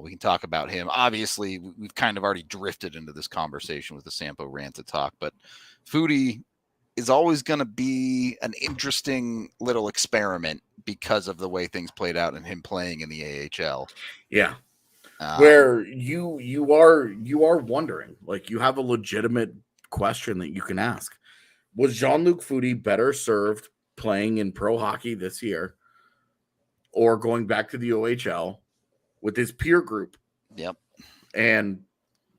A: we can talk about him. Obviously, we've kind of already drifted into this conversation with the Sampo Ranta talk, but Foodie is always going to be an interesting little experiment because of the way things played out and him playing in the AHL.
B: Yeah. Where you are wondering, like, you have a legitimate question that you can ask. Was Jean-Luc Foudy better served playing in pro hockey this year or going back to the OHL with his peer group?
A: Yep.
B: And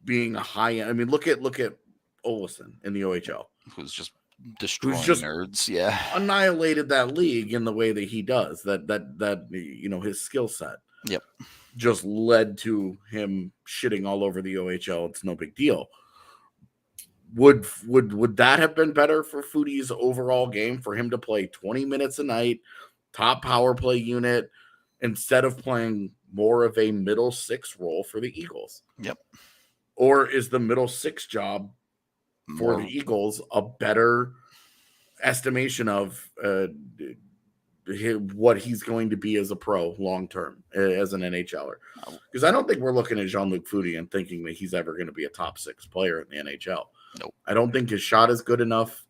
B: being a high end. I mean, look at OLAUSSON in the OHL.
A: Who's just destroying nerds. Yeah.
B: Annihilated that league in the way that he does. That his skill set.
A: Yep.
B: Just led to him shitting all over the OHL. It's no big deal. Would that have been better for Foodie's overall game, for him to play 20 minutes a night, top power play unit, instead of playing more of a middle 6 role for the Eagles?
A: Yep.
B: Or is the middle 6 job for the Eagles a better estimation of what he's going to be as a pro long term, as an NHLer? Because I don't think we're looking at Jean-Luc Foudy and thinking that he's ever going to be a top 6 player in the NHL.
A: Nope.
B: I don't think his shot is good enough.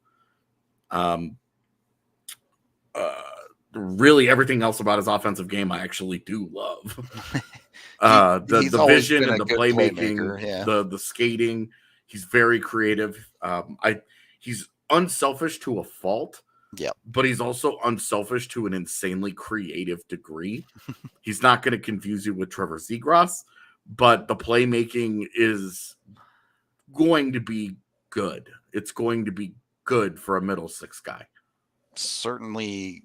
B: Really, everything else about his offensive game I actually do love. The vision and the playmaking, the skating. He's very creative. He's unselfish to a fault.
A: Yeah,
B: but he's also unselfish to an insanely creative degree. He's not going to confuse you with Trevor Zegras, but the playmaking is going to be good. It's going to be good for a middle 6 guy.
A: Certainly,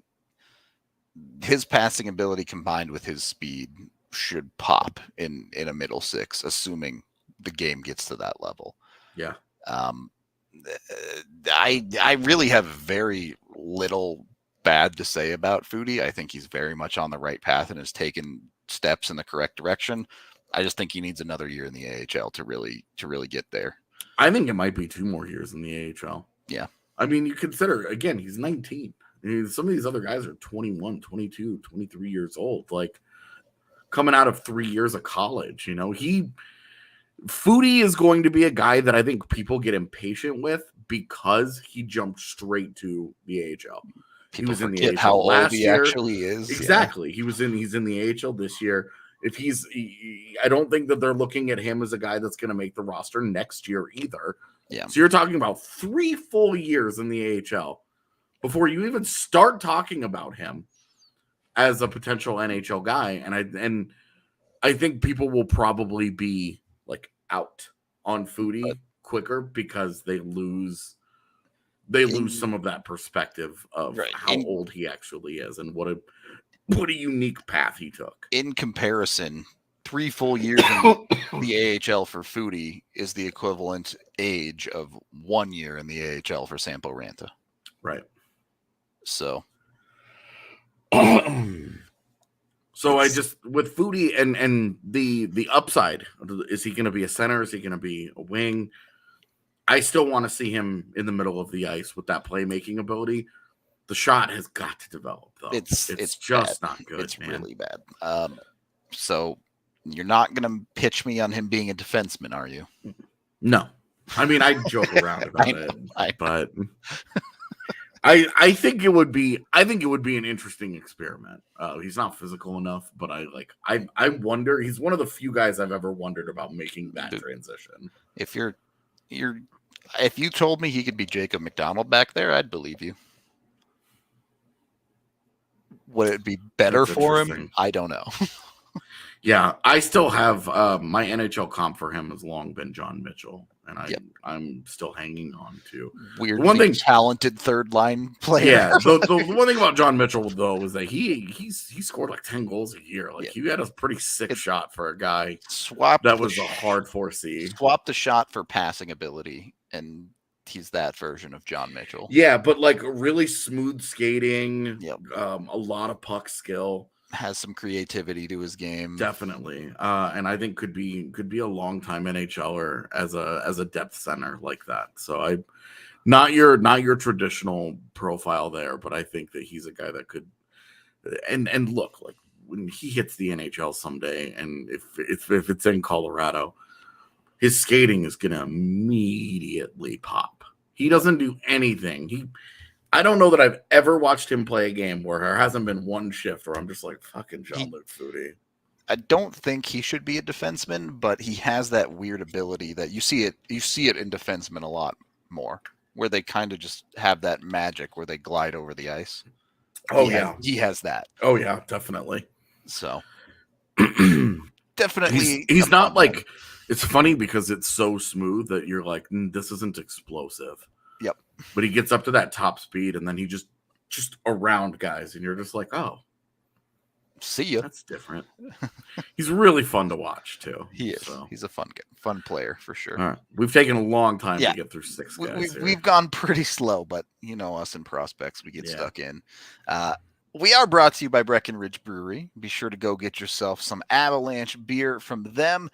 A: his passing ability combined with his speed should pop in a middle six, assuming the game gets to that level.
B: Yeah.
A: I really have very little bad to say about FOUDY. I think he's very much on the right path and has taken steps in the correct direction. I just think he needs another year in the AHL to really get there.
B: I think it might be 2 more years in the AHL.
A: Yeah.
B: I mean, you consider, again, he's 19. I mean, some of these other guys are 21, 22, 23 years old. Like, coming out of 3 years of college, you know, FOUDY is going to be a guy that I think people get impatient with because he jumped straight to the AHL.
A: People
B: he was in the AHL
A: how
B: last
A: old he
B: year.
A: actually is.
B: Exactly. Yeah. He's in the AHL this year. If I don't think that they're looking at him as a guy that's going to make the roster next year either.
A: Yeah.
B: So you're talking about 3 full years in the AHL before you even start talking about him as a potential NHL guy. And I think people will probably be like out on FOUDY quicker because they lose some of that perspective of how old he actually is and what a unique path he took.
A: In comparison, 3 full years in the AHL for FOUDY is the equivalent age of 1 year in the AHL for Sampo Ranta.
B: Right.
A: So
B: I just, with FOUDY and the upside, is he going to be a center? Is he going to be a wing? I still want to see him in the middle of the ice with that playmaking ability. The shot has got to develop, though. It's just
A: bad.
B: not good.
A: It's really bad. So you're not going to pitch me on him being a defenseman, are you?
B: No. I mean, I joke around about it, but I think it would be an interesting experiment. He's not physical enough, but I wonder. He's one of the few guys I've ever wondered about making that transition.
A: If you told me he could be Jacob McDonald back there, I'd believe you. Would it be better for him? I don't know.
B: Yeah, I still have my NHL comp for him has long been John Mitchell, and I'm still hanging on to
A: weirdly talented third line player.
B: Yeah, the one thing about John Mitchell though was that he scored like 10 goals a year. Like he had a pretty sick shot for a guy. That was a hard 4C.
A: Swap the shot for passing ability, and he's that version of John Mitchell.
B: Yeah, but like really smooth skating. A lot of puck skill.
A: Has some creativity to his game,
B: definitely, and I think could be a long time NHLer as a depth center like that. So I, not your traditional profile there, but I think that he's a guy that could, and look, like when he hits the NHL someday, and if it's in Colorado, his skating is gonna immediately pop. He doesn't do anything. I don't know that I've ever watched him play a game where there hasn't been one shift where I'm just like, fucking Jean-Luc FOUDY.
A: I don't think he should be a defenseman, but he has that weird ability that you see it in defensemen a lot more, where they kind of just have that magic where they glide over the ice. He has that.
B: Oh yeah, definitely.
A: So definitely,
B: he's not like. It's funny because it's so smooth that you're like, this isn't explosive.
A: Yep.
B: But he gets up to that top speed, and then he just around guys, and you're just like, oh,
A: see ya.
B: That's different. He's really fun to watch too.
A: He is. So. He's a fun player for sure.
B: All right. We've taken a long time to get through 6 guys.
A: We've gone pretty slow, but you know us in prospects, we get stuck in. We are brought to you by Breckenridge Brewery. Be sure to go get yourself some Avalanche beer from them.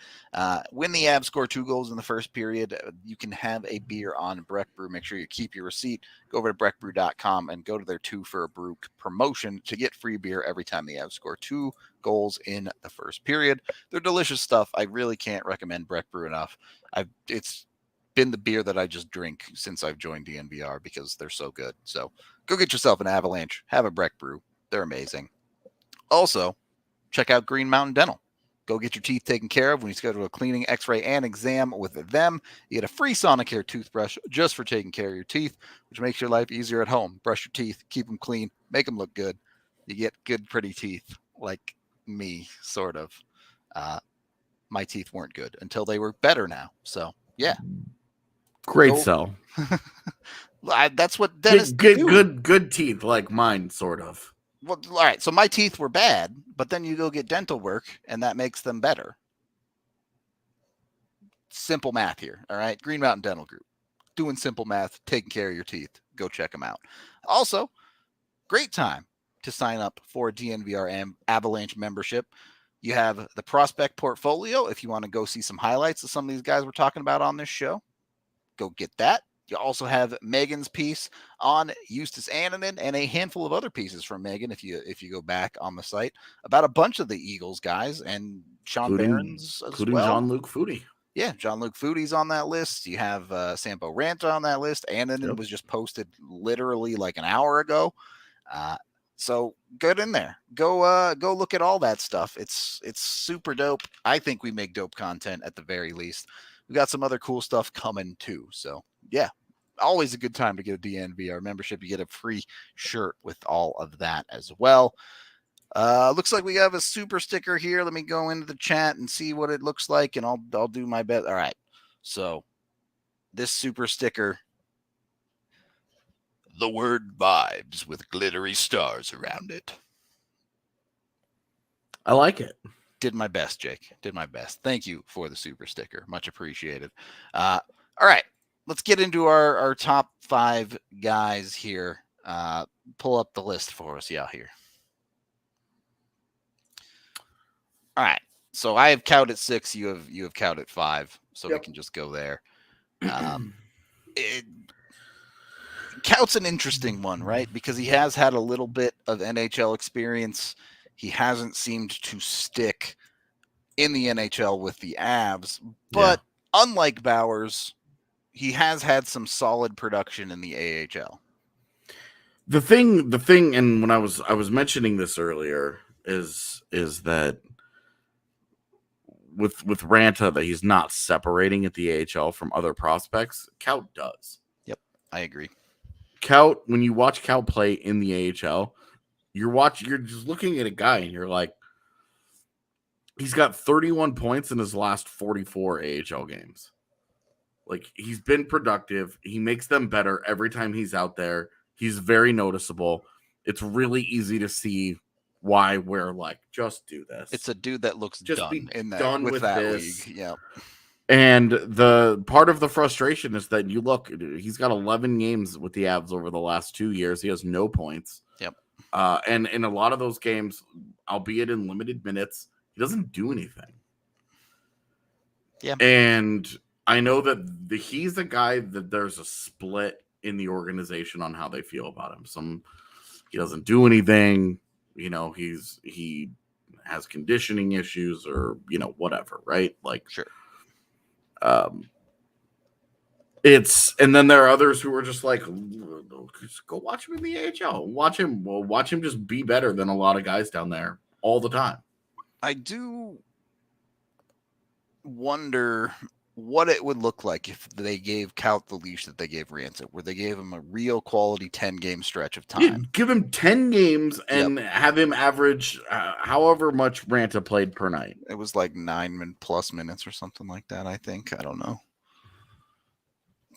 A: When the Avs score 2 goals in the first period, you can have a beer on Breck Brew. Make sure you keep your receipt. Go over to breckbrew.com and go to their 2 for a brew promotion to get free beer every time the Avs score 2 goals in the first period. They're delicious stuff. I really can't recommend Breck Brew enough. It's been the beer that I just drink since I've joined DNVR because they're so good. So go get yourself an Avalanche. Have a Breck Brew. They're amazing. Also, check out Green Mountain Dental. Go get your teeth taken care of when you schedule a cleaning, x-ray, and exam with them. You get a free Sonicare toothbrush just for taking care of your teeth, which makes your life easier at home. Brush your teeth, keep them clean, make them look good. You get good, pretty teeth like me, sort of. My teeth weren't good until they were better now. So, yeah.
B: Great sell.
A: That's what Dennis
B: good teeth like mine, sort of.
A: Well, all right. So my teeth were bad, but then you go get dental work, and that makes them better. Simple math here. All right. Green Mountain Dental Group, doing simple math, taking care of your teeth. Go check them out. Also, great time to sign up for a DNVR Avalanche membership. You have the prospect portfolio. If you want to go see some highlights of some of these guys we're talking about on this show, go get that. You also have Megan's piece on Justus Annunen and a handful of other pieces from Megan, if you go back on the site, about a bunch of the Eagles guys and Sean BEHRENS as
B: including
A: well.
B: Jean-Luc FOUDY.
A: Yeah, Jean-Luc FOUDY's on that list. You have Sampo Ranta on that list. Annunen was just posted literally like an hour ago. So get in there. Go look at all that stuff. It's super dope. I think we make dope content at the very least. We got some other cool stuff coming too. So yeah, always a good time to get a DNVR membership. You get a free shirt with all of that as well. Looks like we have a super sticker here. Let me go into the chat and see what it looks like, and I'll do my best. All right. So this super sticker, the word vibes with glittery stars around it.
B: I like it.
A: Did my best, Jake. Did my best. Thank you for the super sticker. Much appreciated. All right. Let's get into our top 5 guys here. Pull up the list for us. Yeah, here. All right. So I have KAUT at 6. You have KAUT at 5. So we can just go there. KAUT's an interesting one, right? Because he has had a little bit of NHL experience. He hasn't seemed to stick in the NHL with the Avs, but unlike Bowers, he has had some solid production in the AHL.
B: The thing, and when I was mentioning this earlier, is that with Ranta, that he's not separating at the AHL from other prospects. KAUT does.
A: Yep, I agree.
B: KAUT, when you watch KAUT play in the AHL, you're just looking at a guy and you're like, he's got 31 points in his last 44 AHL games. Like, he's been productive. He makes them better every time he's out there. He's very noticeable. It's really easy to see why we're like, just do this.
A: It's a dude that looks
B: just
A: done
B: be
A: in that
B: done
A: with that
B: this
A: league. Yeah.
B: And the part of the frustration is that you look, he's got 11 games with the Avs over the last 2 years. He has no points.
A: Yep.
B: And in a lot of those games, albeit in limited minutes, he doesn't do anything.
A: Yeah.
B: And I know that he's a guy that there's a split in the organization on how they feel about him. He doesn't do anything. You know, he has conditioning issues or, you know, whatever, right? Like,
A: sure.
B: And then there are others who are just like, just go watch him in the AHL. Watch him just be better than a lot of guys down there all the time.
A: I do wonder what it would look like if they gave KAUT the leash that they gave Ranta, where they gave him a real quality 10-game stretch of time.
B: Yeah, give him 10 games and have him average however much Ranta played per night.
A: It was like 9+ minutes or something like that, I think. I don't know.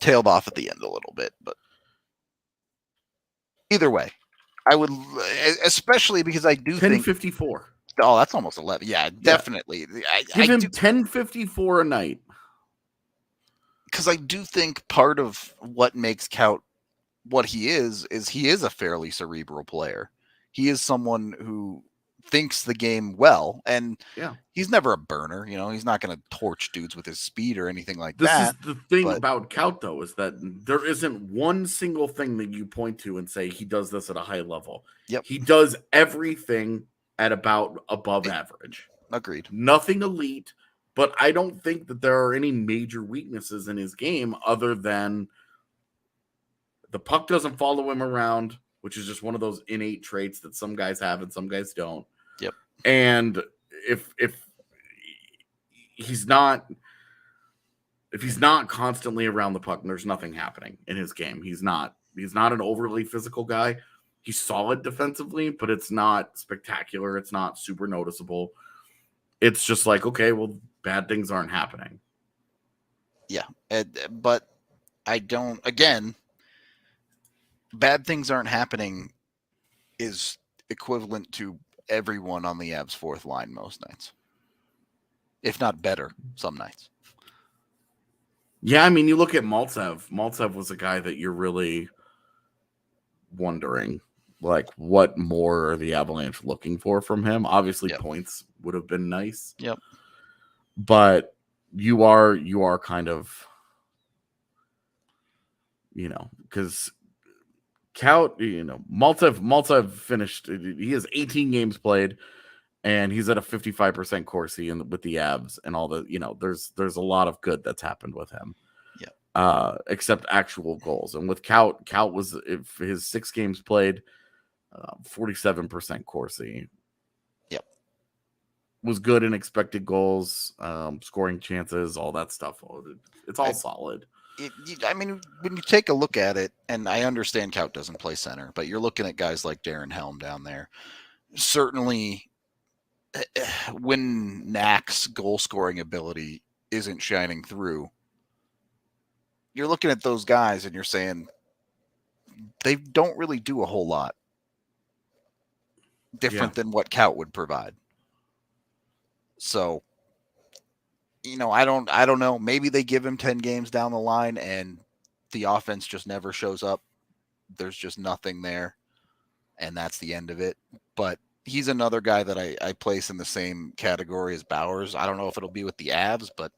A: Tailed off at the end a little bit, but either way, I would, especially because I do think
B: 10:54.
A: Oh, that's almost 11. Yeah, definitely.
B: Give him 10:54 a night.
A: Because I do think part of what makes KAUT what he is he is a fairly cerebral player. He is someone who thinks the game well, and he's never a burner. You know, he's not going to torch dudes with his speed or anything like that.
B: This is the thing about KAUT, though, is that there isn't one single thing that you point to and say he does this at a high level.
A: Yep.
B: He does everything at about above average.
A: Agreed.
B: Nothing elite, but I don't think that there are any major weaknesses in his game other than the puck doesn't follow him around, which is just one of those innate traits that some guys have and some guys don't.
A: Yep.
B: And if he's not constantly around the puck, there's nothing happening in his game. He's not an overly physical guy. He's solid defensively, but it's not spectacular. It's not super noticeable. It's just like, okay, well, bad things aren't happening.
A: Yeah. But I don't, again, bad things aren't happening is equivalent to everyone on the Avs fourth line most nights, if not better some nights.
B: Yeah, I mean, you look at Maltsev. Maltsev was a guy that you're really wondering, like, what more are the Avalanche looking for from him? Obviously, points would have been nice.
A: Yep.
B: But you are kind of, because KAUT, Maltsev finished. He has 18 games played, and he's at a 55% Corsi with the Avs and all the. There's a lot of good that's happened with him.
A: Yeah.
B: Except actual goals, and with KAUT was, if his 6 games played, 47% Corsi.
A: Yep.
B: Was good in expected goals, scoring chances, all that stuff. It's all solid.
A: I mean, when you take a look at it, and I understand KAUT doesn't play center, but you're looking at guys like Darren Helm down there. Certainly, when Knack's goal scoring ability isn't shining through, you're looking at those guys and you're saying they don't really do a whole lot different than what KAUT would provide. So, I don't know. Maybe they give him 10 games down the line and the offense just never shows up. There's just nothing there, and that's the end of it. But he's another guy that I place in the same category as Bowers. I don't know if it'll be with the Avs, but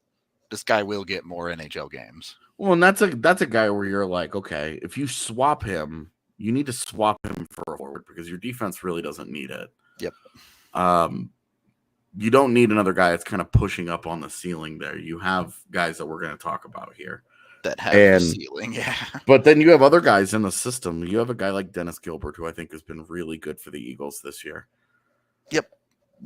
A: this guy will get more NHL games.
B: Well, and that's a guy where you're like, okay, if you swap him, you need to swap him for a forward because your defense really doesn't need it.
A: Yep.
B: You don't need another guy that's kind of pushing up on the ceiling there. You have guys that we're going to talk about here
A: that have a ceiling, yeah.
B: But then you have other guys in the system. You have a guy like Dennis Gilbert, who I think has been really good for the Eagles this year.
A: Yep.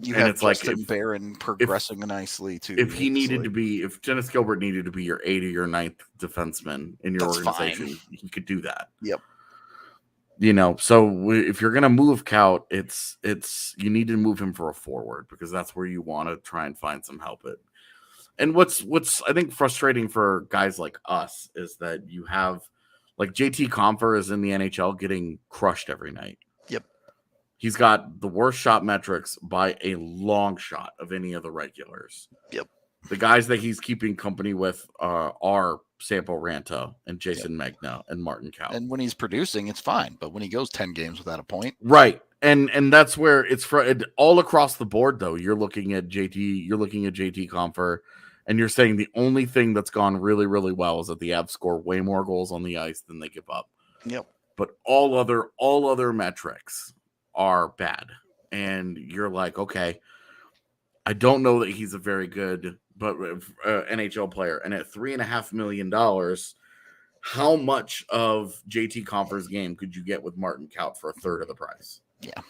A: You have Justin Barron progressing nicely too.
B: If Dennis Gilbert needed to be your 8th or your 9th defenseman in your organization, he could do that.
A: Yep.
B: So if you're gonna move KAUT, it's you need to move him for a forward because that's where you want to try and find some help at. And what's I think frustrating for guys like us is that you have like JT Compher is in the NHL getting crushed every night.
A: Yep.
B: He's got the worst shot metrics by a long shot of any of the regulars.
A: Yep.
B: The guys that he's keeping company with are Sampo Ranta and Jason Magna and Martin KAUT.
A: And when he's producing, it's fine. But when he goes 10 games without a point.
B: Right. And that's where it's all across the board, though. You're looking at JT Compher, and you're saying the only thing that's gone really, really well is that the Avs score way more goals on the ice than they give up.
A: Yep.
B: But all other metrics are bad. And you're like, okay, I don't know that he's a very good NHL player. And at $3.5 million, how much of JT Compher's game could you get with Martin KAUT for a third of the price?
A: Yeah.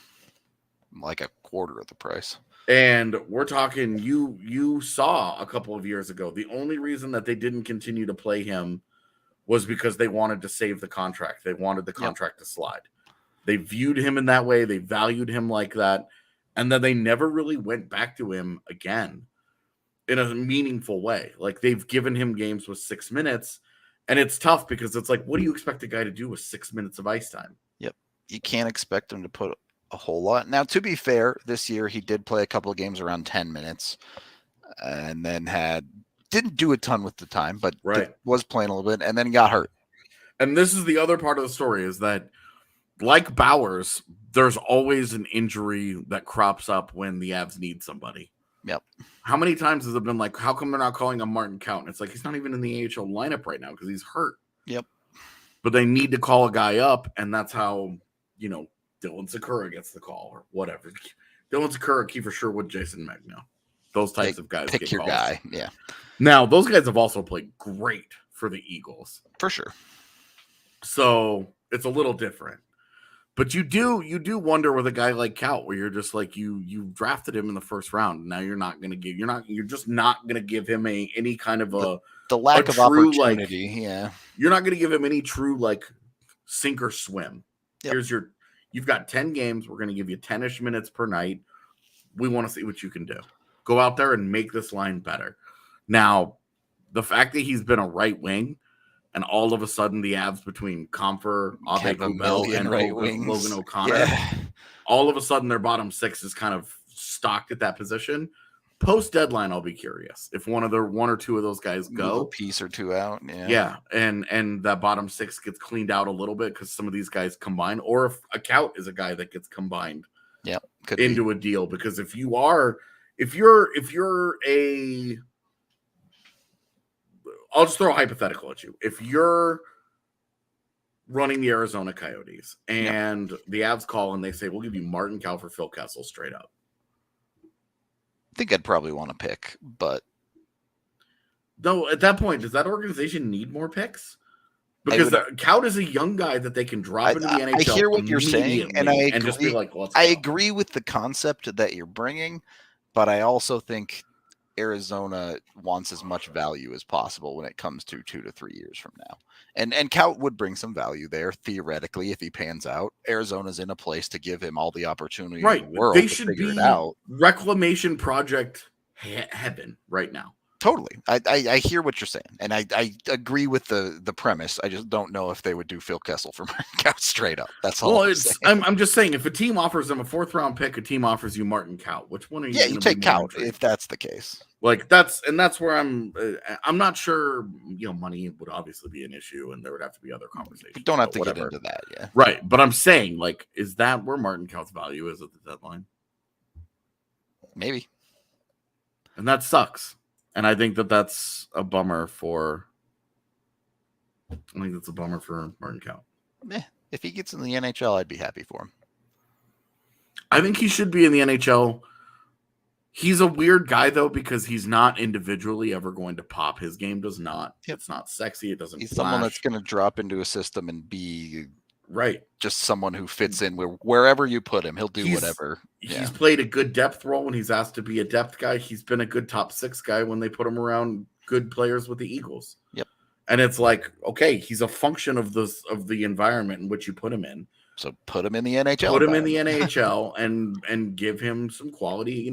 A: Like a quarter of the price.
B: And we're talking, you saw a couple of years ago, the only reason that they didn't continue to play him was because they wanted to save the contract. They wanted the contract to slide. They viewed him in that way. They valued him like that. And then they never really went back to him again in a meaningful way. Like they've given him games with 6 minutes, and it's tough because it's like, what do you expect a guy to do with 6 minutes of ice time?
A: Yep. You can't expect him to put a whole lot. Now, to be fair, this year he did play a couple of games around 10 minutes and then didn't do a ton with the time, but was playing a little bit and then got hurt.
B: And this is the other part of the story is that like Bowers, there's always an injury that crops up when the Avs need somebody.
A: Yep.
B: How many times has it been like, how come they're not calling him Martin KAUT? And it's like, he's not even in the AHL lineup right now because he's hurt.
A: Yep.
B: But they need to call a guy up, and that's how, Dylan Sakura gets the call or whatever. Dylan Sakura, Kiefer Sherwood, Jason Magno. Those types of guys
A: pick
B: get
A: your
B: calls.
A: Guy. Yeah.
B: Now, those guys have also played great for the Eagles.
A: For sure.
B: So it's a little different. But you do wonder with a guy like KAUT where you're just like you drafted him in the first round. And now you're just not gonna give him any kind of
A: the lack of
B: true,
A: opportunity.
B: You're not gonna give him any true like sink or swim.
A: Yep.
B: You've got 10 games. We're gonna give you 10-ish minutes per night. We want to see what you can do. Go out there and make this line better. Now, the fact that he's been a right wing. And all of a sudden, the Avs between Compher, Ave Kubel, and
A: right
B: Logan O'Connor, all of a sudden their bottom six is kind of stocked at that position. Post deadline, I'll be curious if one or two of those guys go,
A: move a piece or two out.
B: Yeah, and that bottom six gets cleaned out a little bit because some of these guys combine, or if a KAUT is a guy that gets combined, into a deal. Because if you're a, I'll just throw a hypothetical at you. If you're running the Arizona Coyotes and the Avs call and they say, we'll give you Martin Cal for Phil Kessel straight up,
A: I think I'd probably want to pick, but
B: though at that point, does that organization need more picks? Because KAUT is a young guy that they can drop into the NHL.
A: I hear what you're saying, and I agree.
B: And just be like, let's
A: I
B: go.
A: agree with the concept that you're bringing, but I also think Arizona wants as much value as possible when it comes to 2 to 3 years from now. And KAUT would bring some value there, theoretically, if he pans out. Arizona's in a place to give him all the opportunity in the world
B: they
A: to
B: should
A: figure
B: be
A: it out.
B: Reclamation project heaven right now.
A: Totally. I hear what you're saying, and I agree with the premise. I just don't know if they would do Phil Kessel for Martin KAUT straight up. That's all I'm saying.
B: I'm just saying, if a team offers them a 4th round pick, a team offers you Martin KAUT, which one are you?
A: Yeah, you take KAUT if that's the case.
B: Like that's where I'm not sure. Money would obviously be an issue, and there would have to be other conversations.
A: We don't have to get into that, yeah.
B: Right, but I'm saying, like, is that where Martin KAUT's value is at the deadline?
A: Maybe,
B: and that sucks. And I think that's a bummer for. I think that's a bummer for Martin KAUT.
A: If he gets in the NHL, I'd be happy for him.
B: I think he should be in the NHL. He's a weird guy, though, because he's not individually ever going to pop. His game does not. It's not sexy. It doesn't.
A: He's
B: flash.
A: someone that's going to drop into a system and be
B: right.
A: Just someone who fits in wherever you put him. He'll do whatever.
B: He's played a good depth role when he's asked to be a depth guy. He's been a good top 6 guy when they put him around good players with the Eagles.
A: Yep.
B: And it's like, okay, he's a function of the environment in which you put him in.
A: So put him in the NHL.
B: Put him in the NHL and give him some quality.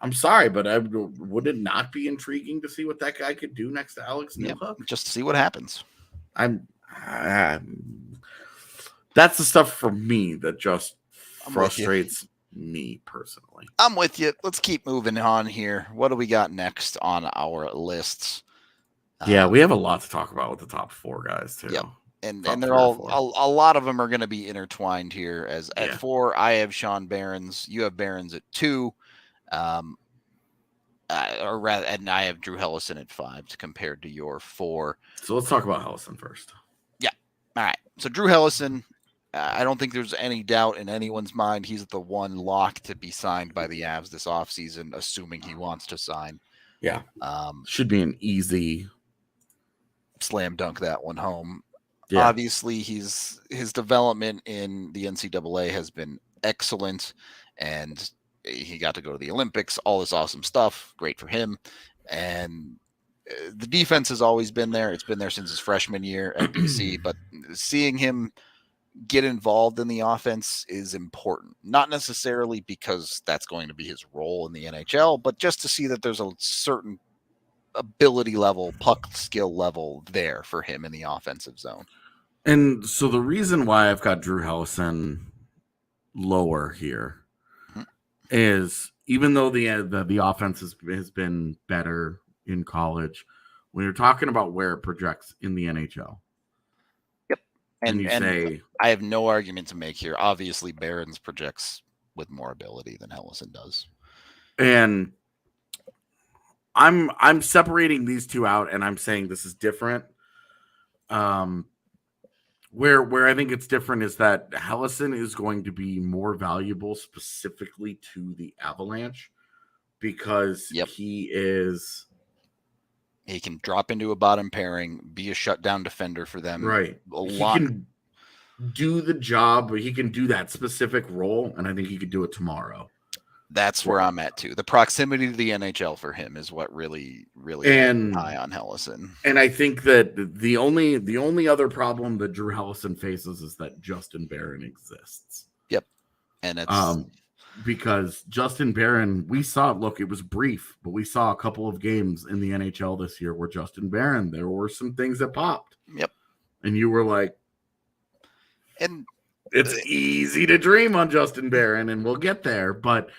B: I'm sorry, but would it not be intriguing to see what that guy could do next to Alex Newhook?
A: Just see what happens.
B: That's the stuff for me that just frustrates me personally.
A: I'm with you. Let's keep moving on here. What do we got next on our lists?
B: Yeah, we have a lot to talk about with the top 4 guys too.
A: Yep. And they're all a lot of them are going to be intertwined here. As at 4, I have Sean Behrens. You have Behrens at 2. And I have Drew Helleson at 5 compared to your 4.
B: So let's talk about Helleson first.
A: Yeah. All right. So Drew Helleson, I don't think there's any doubt in anyone's mind he's the one lock to be signed by the Avs this offseason, assuming he wants to sign.
B: Yeah. Should be an easy
A: slam dunk that one home.
B: Yeah.
A: Obviously, his development in the NCAA has been excellent, and he got to go to the Olympics, all this awesome stuff. Great for him. And the defense has always been there. It's been there since his freshman year at BC, but seeing him get involved in the offense is important. Not necessarily because that's going to be his role in the NHL, but just to see that there's a certain ability level, puck skill level there for him in the offensive zone.
B: And so the reason why I've got Drew Helleson lower here is, even though the offense has been better in college, when you're talking about where it projects in the NHL.
A: Yep. And
B: you say,
A: I have no argument to make here. Obviously, Behrens projects with more ability than Helleson does.
B: And I'm separating these two out, and I'm saying this is different. Where I think it's different is that Helleson is going to be more valuable specifically to the Avalanche because he
A: can drop into a bottom pairing, be a shutdown defender for them.
B: Right. He can do the job, but he can do that specific role, and I think he could do it tomorrow.
A: That's where I'm at too. The proximity to the NHL for him is what really high on Helleson.
B: And I think that the only other problem that Drew Helleson faces is that Justin Barron exists.
A: Yep. And it's
B: because Justin Barron, we saw, look, it was brief, but we saw a couple of games in the NHL this year where Justin Barron, there were some things that popped.
A: Yep.
B: And you were like,
A: and
B: It's easy to dream on Justin Barron, and we'll get there. But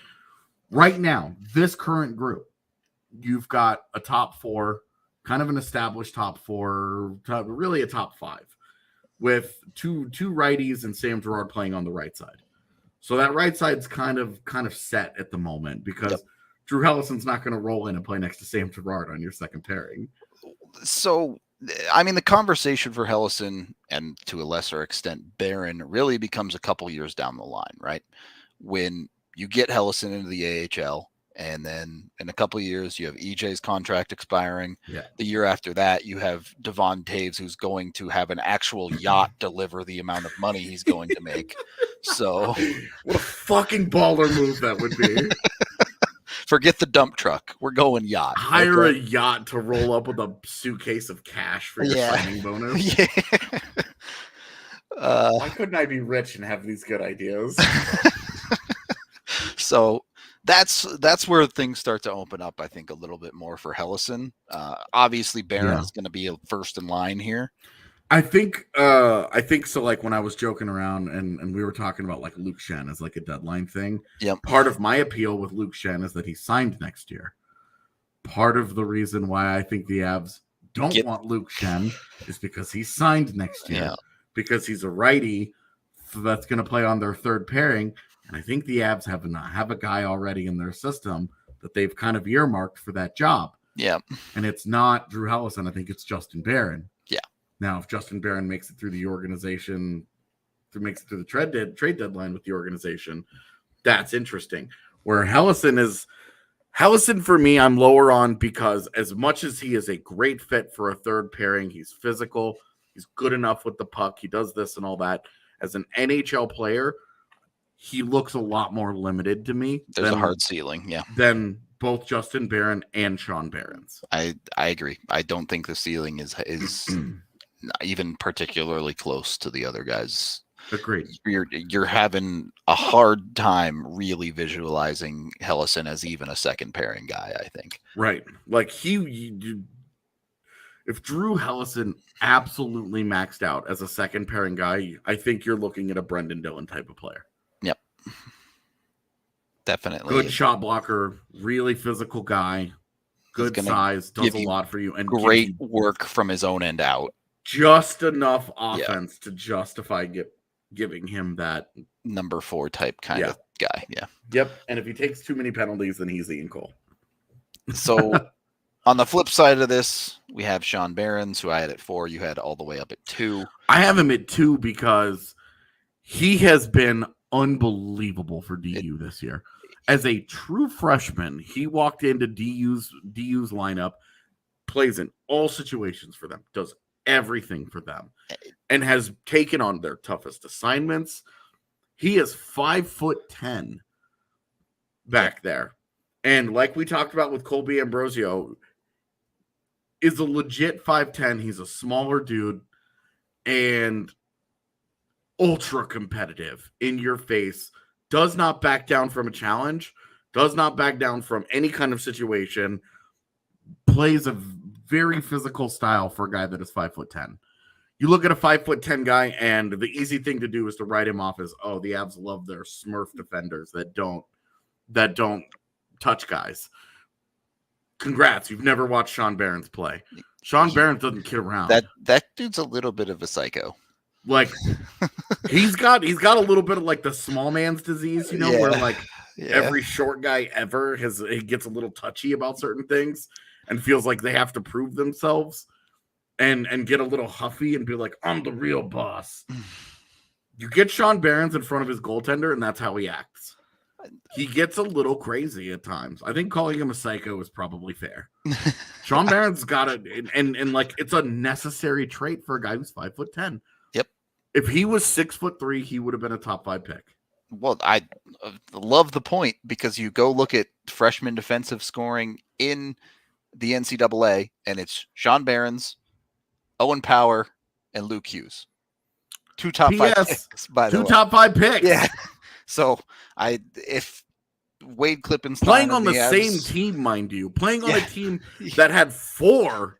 B: right now, this current group, you've got a top four, kind of an established top four, really a top five, with two righties and Sam Girard playing on the right side. So that right side's kind of set at the moment because Drew Helleson's not going to roll in and play next to Sam Girard on your second pairing.
A: So, I mean, the conversation for Helleson and to a lesser extent Barron really becomes a couple years down the line, right? When you get Helleson into the AHL, and then in a couple of years you have EJ's contract expiring.
B: Yeah.
A: The year after that, you have Devon Taves, who's going to have an actual yacht deliver the amount of money he's going to make. So,
B: what a fucking baller move that would be.
A: Forget the dump truck. We're going yacht.
B: Hire a yacht to roll up with a suitcase of cash for your signing bonus.
A: Yeah.
B: Why couldn't I be rich and have these good ideas?
A: So that's where things start to open up, I think, a little bit more for Helleson. Obviously, Barron's going to be first in line here.
B: I think so. Like when I was joking around and we were talking about like Luke Schenn as like a deadline thing.
A: Yep.
B: Part of my appeal with Luke Schenn is that he signed next year. Part of the reason why I think the Avs don't want Luke Schenn is because he signed next year. Because he's a righty that's going to play on their third pairing. And I think the Avs have a guy already in their system that they've kind of earmarked for that job.
A: Yeah.
B: And it's not Drew Helleson. I think it's Justin Barron.
A: Yeah.
B: Now, if Justin Barron makes it through the organization, makes it through the trade deadline with the organization, that's interesting. Where Helleson for me, I'm lower on because as much as he is a great fit for a third pairing, he's physical, he's good enough with the puck, he does this and all that. As an NHL player, he looks a lot more limited to me.
A: There's a hard ceiling,
B: than both Justin Barron and Sean Barron's.
A: I agree. I don't think the ceiling is not even particularly close to the other guys.
B: Agreed.
A: You're having a hard time really visualizing Helleson as even a second pairing guy, I think.
B: Right. Like if Drew Helleson absolutely maxed out as a second pairing guy, I think you're looking at a Brendan Dillon type of player.
A: Yep. Definitely.
B: Good shot blocker, really physical guy, good size, does a lot for you, and
A: great work from his own end out.
B: Just enough offense to justify giving him that
A: number 4 type kind of guy. Yeah.
B: Yep. And if he takes too many penalties, then he's Ian Cole.
A: So on the flip side of this, we have Sean Barron's, who I had at 4. You had all the way up at 2.
B: I have him at 2 because he has been unbelievable for DU this year. As a true freshman, he walked into DU's lineup, plays in all situations for them, does everything for them, and has taken on their toughest assignments. He is 5'10" back there. And like we talked about with Colby Ambrosio, is a legit 5'10". He's a smaller dude and ultra competitive, in your face, does not back down from a challenge, does not back down from any kind of situation, plays a very physical style for a guy that is 5'10". You look at a 5'10" guy, and the easy thing to do is to write him off as, oh, the Avs love their Smurf defenders that don't touch guys. Congrats, you've never watched Sean Barron's play. Sean Barron's doesn't kid around.
A: That dude's a little bit of a psycho.
B: Like he's got a little bit of like the small man's disease, where like every short guy ever he gets a little touchy about certain things and feels like they have to prove themselves and get a little huffy and be like, I'm the real boss. You get Sean Barron's in front of his goaltender, and that's how he acts. He gets a little crazy at times. I think calling him a psycho is probably fair. Sean Barron's got it, and like it's a necessary trait for a guy who's 5'10".
A: Yep.
B: If he was 6'3", he would have been a top 5 pick.
A: Well, I love the point, because you go look at freshman defensive scoring in the NCAA, and it's Sean Barron's, Owen Power, and Luke Hughes. 2 top 5 picks, by the way.
B: 2 top 5 picks.
A: Yeah. So if Wade Klippenstein
B: playing on the
A: Avs,
B: same team, mind you, playing on a team that had 4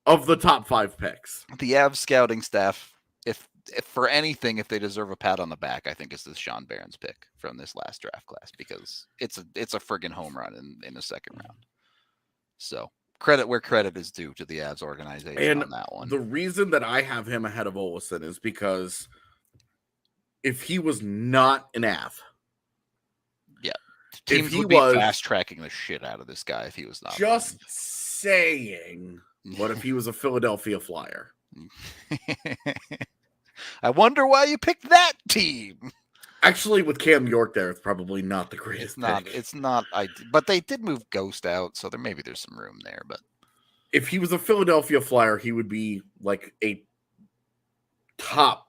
B: of the top 5 picks.
A: The Avs scouting staff, if for anything, if they deserve a pat on the back, I think it's the Sean Behrens pick from this last draft class, because it's a friggin' home run in the second round. So credit where credit is due to the Avs organization on that one.
B: The reason that I have him ahead of OLAUSSON is because if he was not an Av,
A: teams would be fast tracking the shit out of this guy if he was not.
B: Just saying. What if he was a Philadelphia Flyer?
A: I wonder why you picked that team.
B: Actually, with Cam York there, it's probably not the greatest.
A: It's not. But they did move Ghost out, so maybe there's some room there. But
B: if he was a Philadelphia Flyer, he would be like a top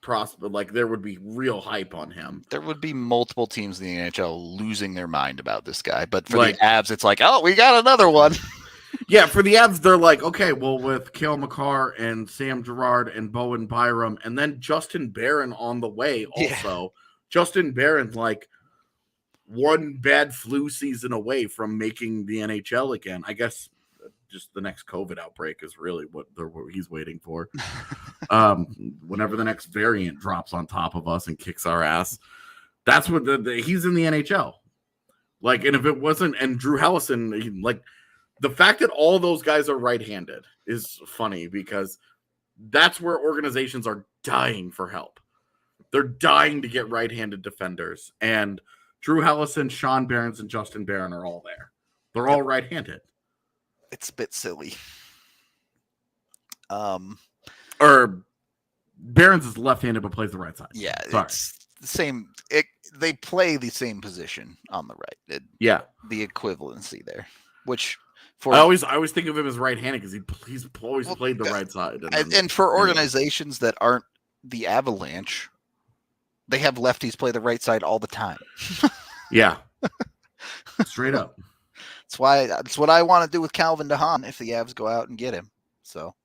B: prospect. Like, there would be real hype on him.
A: There would be multiple teams in the NHL losing their mind about this guy. But for the Avs, it's like, oh, we got another one.
B: Yeah, for the Avs, they're like, okay, well, with Cale Makar and Sam Girard and Bowen Byram, and then Justin Barron on the way also. Yeah. Justin Barron, like, one bad flu season away from making the NHL again. I guess just the next COVID outbreak is really what he's waiting for. Whenever the next variant drops on top of us and kicks our ass, that's what he's in the NHL. Like, and if it wasn't, and Drew Helleson, like, the fact that all those guys are right-handed is funny, because that's where organizations are dying for help. They're dying to get right-handed defenders. And Drew Helleson, Sean Behrens, and Justin Barron are all there. They're all right-handed.
A: It's a bit silly.
B: Or Behrens is left-handed but plays the right side.
A: Yeah, it's the same. They play the same position on the right. The equivalency there, which...
B: I always think of him as right-handed because he's always played the right side.
A: And for organizations that aren't the Avalanche, they have lefties play the right side all the time.
B: Yeah. Straight up.
A: That's what I want to do with Calvin DeHaan if the Avs go out and get him. So.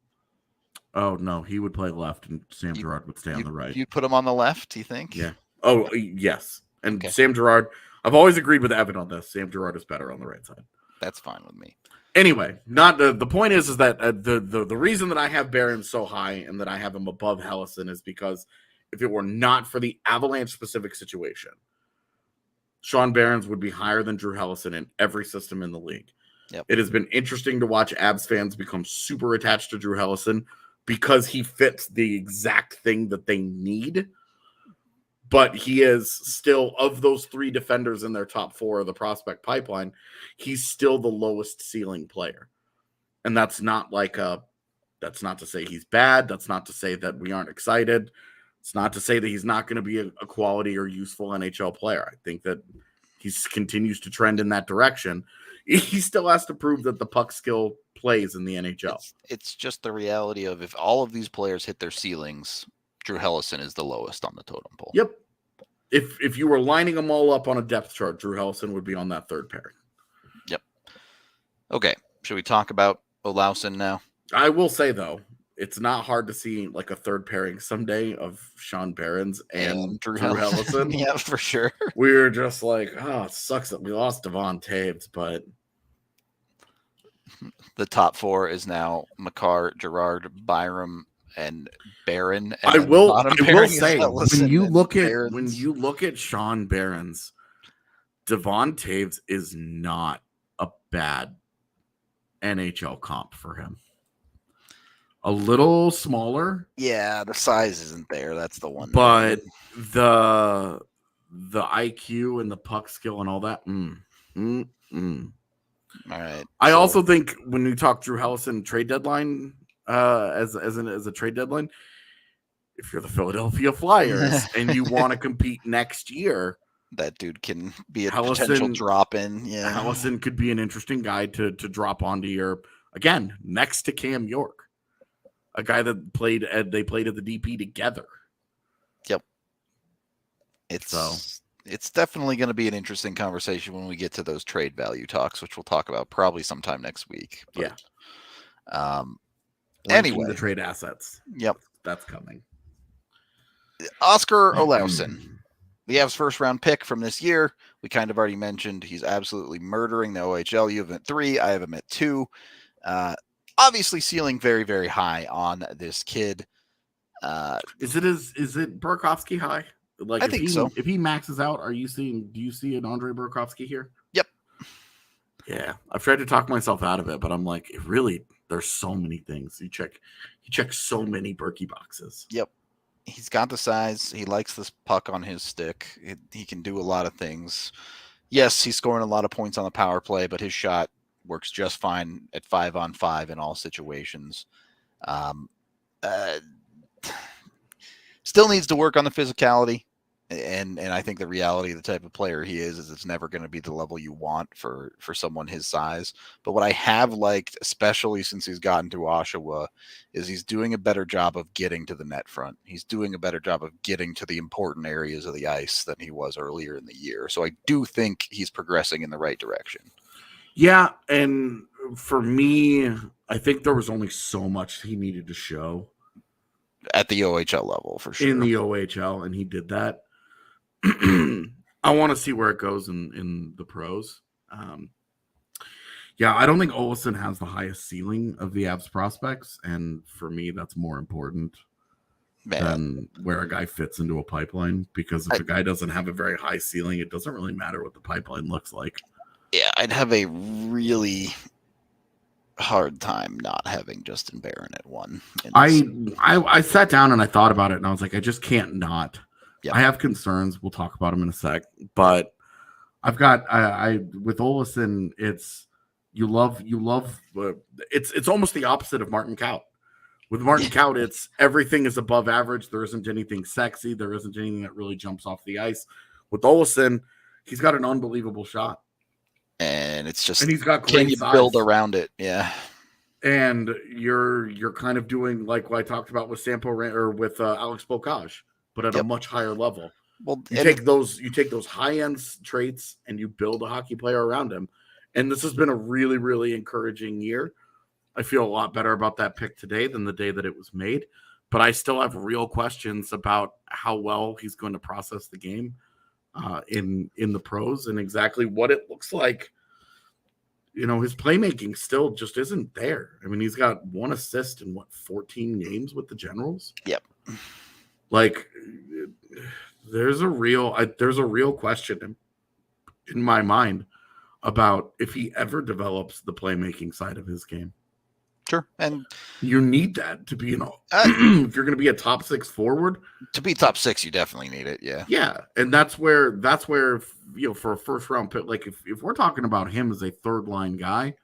B: Oh, no, he would play left and Sam Girard would stay on the right.
A: You'd put him on the left, you think?
B: Yeah. Oh, yes. And okay. Sam Girard, I've always agreed with Evan on this. Sam Girard is better on the right side.
A: That's fine with me.
B: Anyway, not the point is that the reason that I have Barron so high and that I have him above Helleson is because if it were not for the Avalanche specific situation, Sean Behrens would be higher than Drew Helleson in every system in the league.
A: Yep.
B: It has been interesting to watch Avs fans become super attached to Drew Helleson because he fits the exact thing that they need. But he is still, of those three defenders in their top four of the prospect pipeline, he's still the lowest ceiling player. And that's not that's not to say he's bad. That's not to say that we aren't excited. It's not to say that he's not going to be a quality or useful NHL player. I think that he continues to trend in that direction. He still has to prove that the puck skill plays in the NHL.
A: It's just the reality of, if all of these players hit their ceilings, Drew Helleson is the lowest on the totem pole.
B: Yep. If you were lining them all up on a depth chart, Drew Helleson would be on that third pairing.
A: Yep. Okay. Should we talk about OLAUSSON now?
B: I will say, though, it's not hard to see like a third pairing someday of Sean Behrens and Drew Helleson.
A: Yeah, for sure.
B: We were just like, oh, it sucks that we lost Devon Taves, but
A: the top four is now Makar, Girard, Byram, and Barron. And
B: I will say,
A: when
B: you look at Sean Behrens, Devon Taves is not a bad NHL comp for him. A little smaller.
A: Yeah, the size isn't there. That's the one.
B: But the IQ and the puck skill and all that.
A: All right.
B: I also think when we talk Drew Helleson trade deadline, as a trade deadline, if you're the Philadelphia Flyers and you want to compete next year,
A: that dude can be a potential drop in. Yeah,
B: Helleson could be an interesting guy to drop onto your, again, next to Cam York, a guy that they played at the DP together.
A: Yep. It's definitely going to be an interesting conversation when we get to those trade value talks, which we'll talk about probably sometime next week. But,
B: yeah.
A: Anyway,
B: the trade assets.
A: Yep.
B: That's coming.
A: Oskar Olausson, the Avs first round pick from this year. We kind of already mentioned he's absolutely murdering the OHL. You have him at 3. I have him at 2. Obviously ceiling very, very high on this kid.
B: Is it Burakovsky high? Like,
A: I think so.
B: If he maxes out, do you see an Andre Burakovsky here?
A: Yep.
B: Yeah, I've tried to talk myself out of it, but I'm like, there's so many things. He checks so many Berkey boxes.
A: Yep. He's got the size. He likes this puck on his stick. He can do a lot of things. Yes, he's scoring a lot of points on the power play, but his shot works just fine at 5-on-5 in all situations. Still needs to work on the physicality. And I think the reality of the type of player he is it's never going to be the level you want for someone his size. But what I have liked, especially since he's gotten to Oshawa, is he's doing a better job of getting to the net front. He's doing a better job of getting to the important areas of the ice than he was earlier in the year. So I do think he's progressing in the right direction.
B: Yeah, and for me, I think there was only so much he needed to show
A: at the OHL level, for sure.
B: In the OHL, and he did that. I want to see where it goes in the pros. Yeah, I don't think OLAUSSON has the highest ceiling of the Avs prospects, and for me, that's more important than where a guy fits into a pipeline, because if a guy doesn't have a very high ceiling, it doesn't really matter what the pipeline looks like.
A: Yeah, I'd have a really hard time not having Justin Barron at 1.
B: I sat down and I thought about it, and I was like, I just can't not.
A: Yep.
B: I have concerns. We'll talk about them in a sec, but I've got with OLAUSSON, it's almost the opposite of Martin KAUT. With Martin KAUT, it's everything is above average. There isn't anything sexy. There isn't anything that really jumps off the ice. With OLAUSSON, he's got an unbelievable shot,
A: and it's just,
B: and he's got great
A: can you
B: size.
A: Build around it? Yeah.
B: And you're kind of doing like what I talked about with SAMPO or with Alex BEAUCAGE, but at a much higher level.
A: Well,
B: you take those high end traits and you build a hockey player around him. And this has been a really, really encouraging year. I feel a lot better about that pick today than the day that it was made, but I still have real questions about how well he's going to process the game in the pros and exactly what it looks like. You know, his playmaking still just isn't there. I mean, he's got 1 assist in 14 games with the Generals.
A: Yep.
B: Like, there's a real question in my mind about if he ever develops the playmaking side of his game.
A: Sure. And
B: you need that to be, if you're going to be a top 6 forward.
A: To be top 6, you definitely need it. Yeah.
B: Yeah. And that's where, for a first round pick, like if we're talking about him as a third line guy,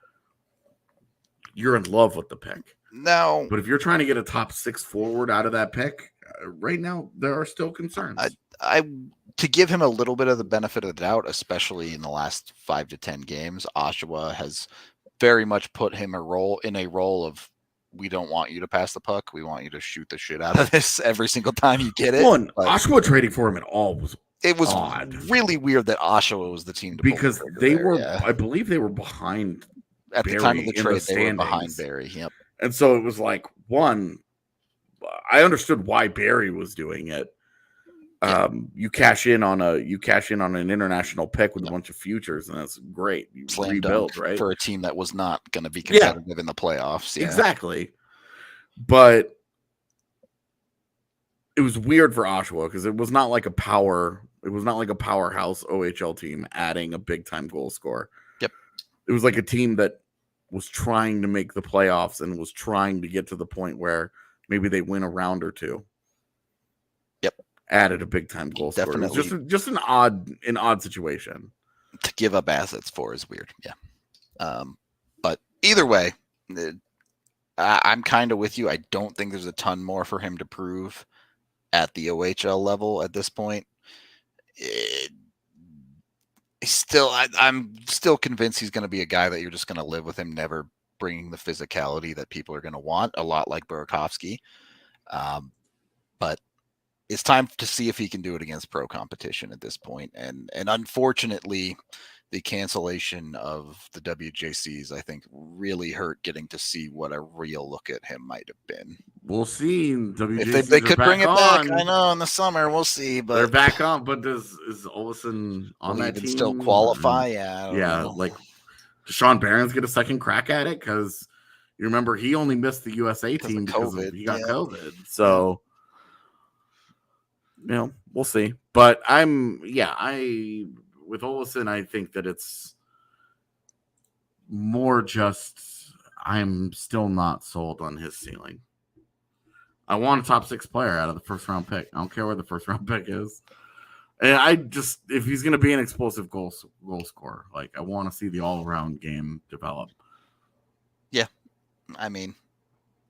B: you're in love with the pick.
A: No.
B: But if you're trying to get a top 6 forward out of that pick, right now, there are still concerns.
A: To give him a little bit of the benefit of the doubt, especially in the last 5 to 10 games, Oshawa has very much put him in a role of, we don't want you to pass the puck. We want you to shoot the shit out of this every single time you get it.
B: Well, and Oshawa trading for him at all was odd.
A: Really weird that Oshawa was the team to
B: because they were, I believe they were behind
A: at
B: Barry
A: the time of the trade.
B: They
A: were behind Barry. Yep.
B: And so it was like, I understood why Barry was doing it. You cash in on an international pick with a bunch of futures, and that's great. You rebuild, right?
A: For a team that was not going to be competitive in the playoffs. Yeah.
B: Exactly. But it was weird for Oshawa because it was not like a powerhouse OHL team adding a big time goal scorer.
A: Yep.
B: It was like a team that was trying to make the playoffs and was trying to get to the point where maybe they win a round or two.
A: Yep.
B: Added a big time goal scorer. Definitely. Just an odd situation.
A: To give up assets for is weird. Yeah. But either way, I'm kind of with you. I don't think there's a ton more for him to prove at the OHL level at this point. I'm still convinced he's going to be a guy that you're just going to live with him, never bringing the physicality that people are going to want, a lot like Burakovsky. But it's time to see if he can do it against pro competition at this point. And unfortunately, the cancellation of the WJCs, I think, really hurt getting to see what a real look at him might have been.
B: We'll see.
A: If they could bring it back, I know, in the summer, we'll see. But
B: they're back on. But is OLAUSSON on that team
A: still qualify? Yeah. I don't know.
B: Like, does Sean Barron's get a second crack at it? Because you remember he only missed the USA team because he got COVID. So we'll see. But with OLAUSSON, I think that it's more just I'm still not sold on his ceiling. I want a top 6 player out of the first round pick. I don't care where the first round pick is. And if he's going to be an explosive goal scorer, like I want to see the all around game develop.
A: Yeah, I mean,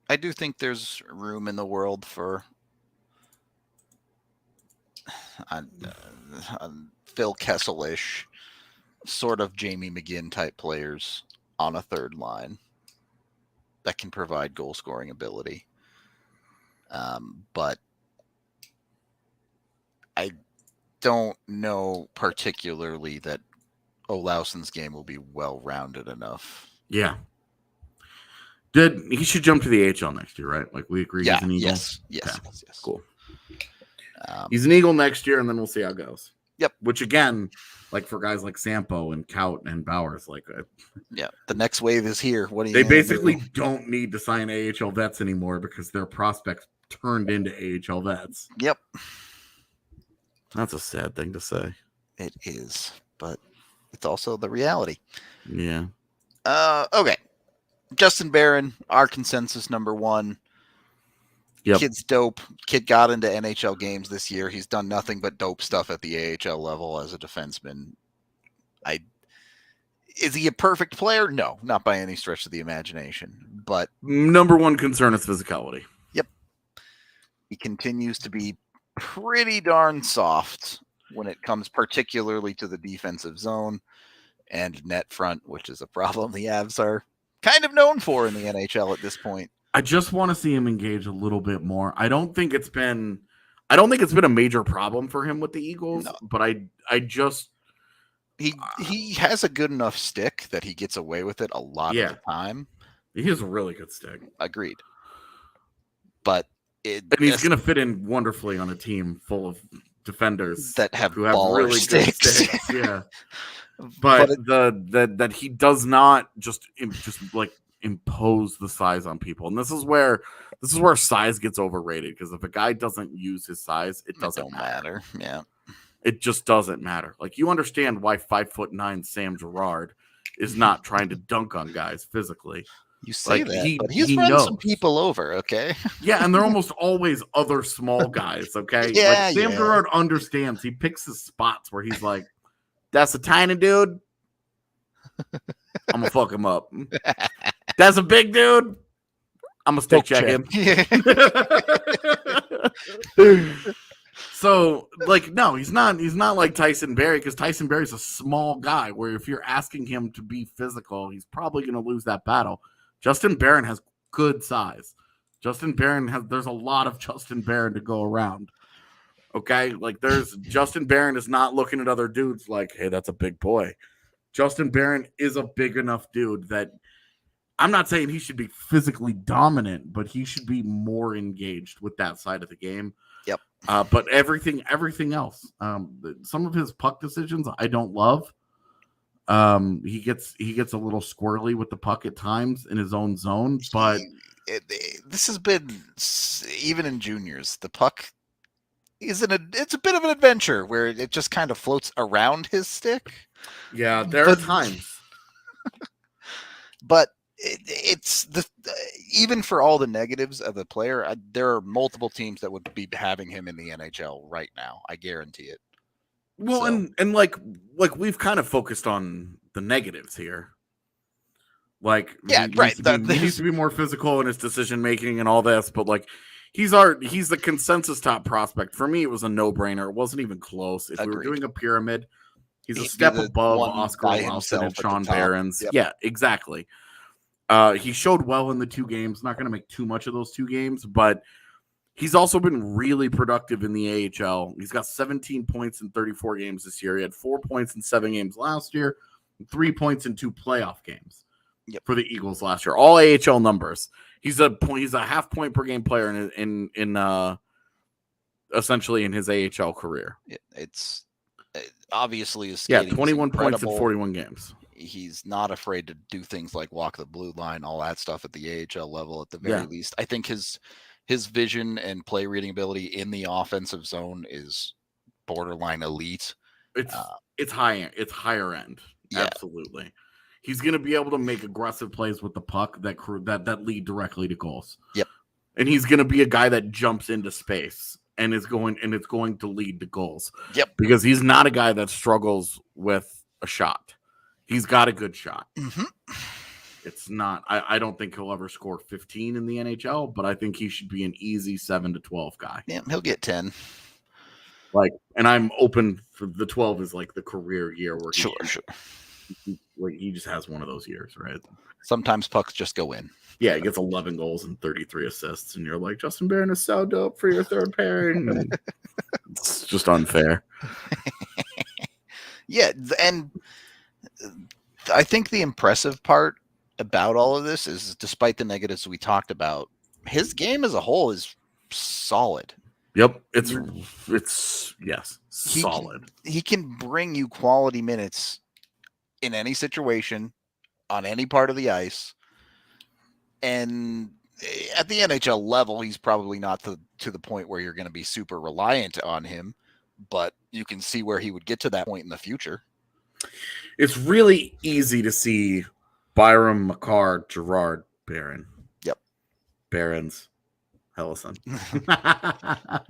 A: I do think there's room in the world for Phil Kessel-ish, sort of Jamie McGinn type players on a third line that can provide goal scoring ability. But I don't know particularly that OLAUSSON's game will be well-rounded enough.
B: Yeah. He should jump to the AHL next year, right? Like we agree he's an Eagle?
A: Yes.
B: Cool. He's an Eagle next year, and then we'll see how it goes.
A: Yep.
B: Which, again, like for guys like Sampo and KAUT and Bowers,
A: the next wave is here. What do you?
B: They basically don't need to sign AHL vets anymore because their prospects turned into AHL vets.
A: Yep.
B: That's a sad thing to say.
A: It is, but it's also the reality.
B: Yeah.
A: Okay. Justin Barron, our consensus number 1. Yep. Kid's dope. Kid got into NHL games this year. He's done nothing but dope stuff at the AHL level as a defenseman. Is he a perfect player? No, not by any stretch of the imagination. But
B: number 1 concern is physicality.
A: Yep. He continues to be pretty darn soft when it comes particularly to the defensive zone and net front, which is a problem the Avs are kind of known for in the NHL at this point.
B: I just want to see him engage a little bit more. I don't think it's been a major problem for him with the Eagles, but
A: he has a good enough stick that he gets away with it a lot of the time.
B: He has a really good stick.
A: Agreed. But
B: he's going to fit in wonderfully on a team full of defenders
A: that have
B: really
A: sticks.
B: Good sticks. Yeah. But that he does not just like impose the size on people, and this is where size gets overrated, because if a guy doesn't use his size, it doesn't matter.
A: Yeah,
B: it just doesn't matter. Like, you understand why 5'9" Sam Girard is not trying to dunk on guys physically.
A: You say that, but he's run some people over, okay?
B: Yeah, and they're almost always other small guys, okay?
A: Yeah,
B: Sam Girard understands. He picks his spots where he's like, that's a tiny dude, I'm going to fuck him up. That's a big dude, I'm going to stick check him. So, no, he's not like Tyson Barrie, because Tyson Barrie's a small guy where if you're asking him to be physical, he's probably going to lose that battle. Justin Barron has good size. There's a lot of Justin Barron to go around. Okay? Justin Barron is not looking at other dudes like, hey, that's a big boy. Justin Barron is a big enough dude that I'm not saying he should be physically dominant, but he should be more engaged with that side of the game.
A: Yep.
B: But everything else, some of his puck decisions I don't love. He gets a little squirrely with the puck at times in his own zone, but
A: this has been, even in juniors, the puck it's a bit of an adventure where it just kind of floats around his stick.
B: Yeah, there are times.
A: But it's even for all the negatives of the player, there are multiple teams that would be having him in the NHL right now. I guarantee it.
B: Well, so. and like we've kind of focused on the negatives here. Right. He needs to be more physical in his decision making and all this, but he's the consensus top prospect. For me, it was a no-brainer. It wasn't even close. If we were doing a pyramid, he's a step above Oskar OLAUSSON and Sean Behrens. Yep. Yeah, exactly. He showed well in the 2 games. Not going to make too much of those 2 games, but he's also been really productive in the AHL. He's got 17 points in 34 games this year. He had 4 points in 7 games last year, 3 points in 2 playoff games for the Eagles last year. All AHL numbers. He's a half point per game player in essentially in his AHL career.
A: It's obviously his
B: 21 points in 41 games.
A: He's not afraid to do things like walk the blue line, all that stuff at the AHL level at the very least. I think his his vision and play reading ability in the offensive zone is borderline elite.
B: It's higher end. Yeah. Absolutely. He's going to be able to make aggressive plays with the puck that lead directly to goals.
A: Yep.
B: And he's going to be a guy that jumps into space and it's going to lead to goals.
A: Yep.
B: Because he's not a guy that struggles with a shot. He's got a good shot.
A: Mm-hmm.
B: It's not. I don't think he'll ever score 15 in the NHL, but I think he should be an easy 7 to 12 guy.
A: Yeah, he'll get 10.
B: And I'm open for the 12 is like the career year where
A: sure.
B: He just has one of those years, right?
A: Sometimes pucks just go in.
B: Yeah, he gets 11 goals and 33 assists, and you're like, Justin Barron is so dope for your third pairing. It's just unfair.
A: Yeah, and I think the impressive part about all of this is, despite the negatives we talked about, his game as a whole is solid.
B: Yep, it's solid.
A: He can bring you quality minutes in any situation, on any part of the ice, and at the NHL level, he's probably not to the point where you're going to be super reliant on him, but you can see where he would get to that point in the future.
B: It's really easy to see Byram, Makar, Gerard, Barron.
A: Yep.
B: BEHRENS, Helleson.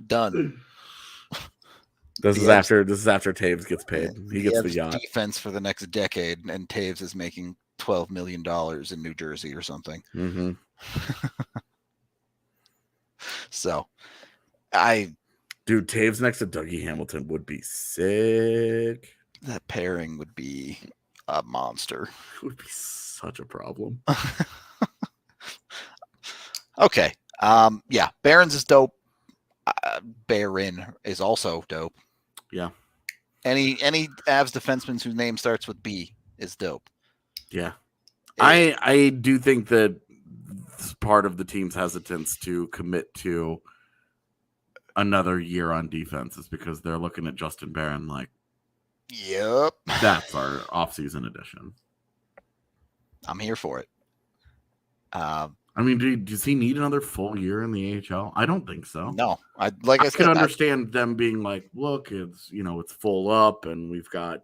A: Done.
B: This is after Taves gets paid. He gets the yacht.
A: Defense for the next decade, and Taves is making $12 million in New Jersey or something.
B: Mm-hmm.
A: So,
B: dude, Taves next to Dougie Hamilton would be sick.
A: That pairing would be a monster.
B: It would be such a problem.
A: Okay. Yeah, BEHRENS is dope. Barron is also dope.
B: Yeah.
A: Any Avs defenseman whose name starts with B is dope.
B: Yeah. I do think that part of the team's hesitance to commit to another year on defense is because they're looking at Justin Barron like,
A: yep,
B: that's our offseason addition.
A: I'm here for it.
B: I mean, does he need another full year in the AHL? I don't think so.
A: No, I
B: can understand them being like, look, it's full up, and we've got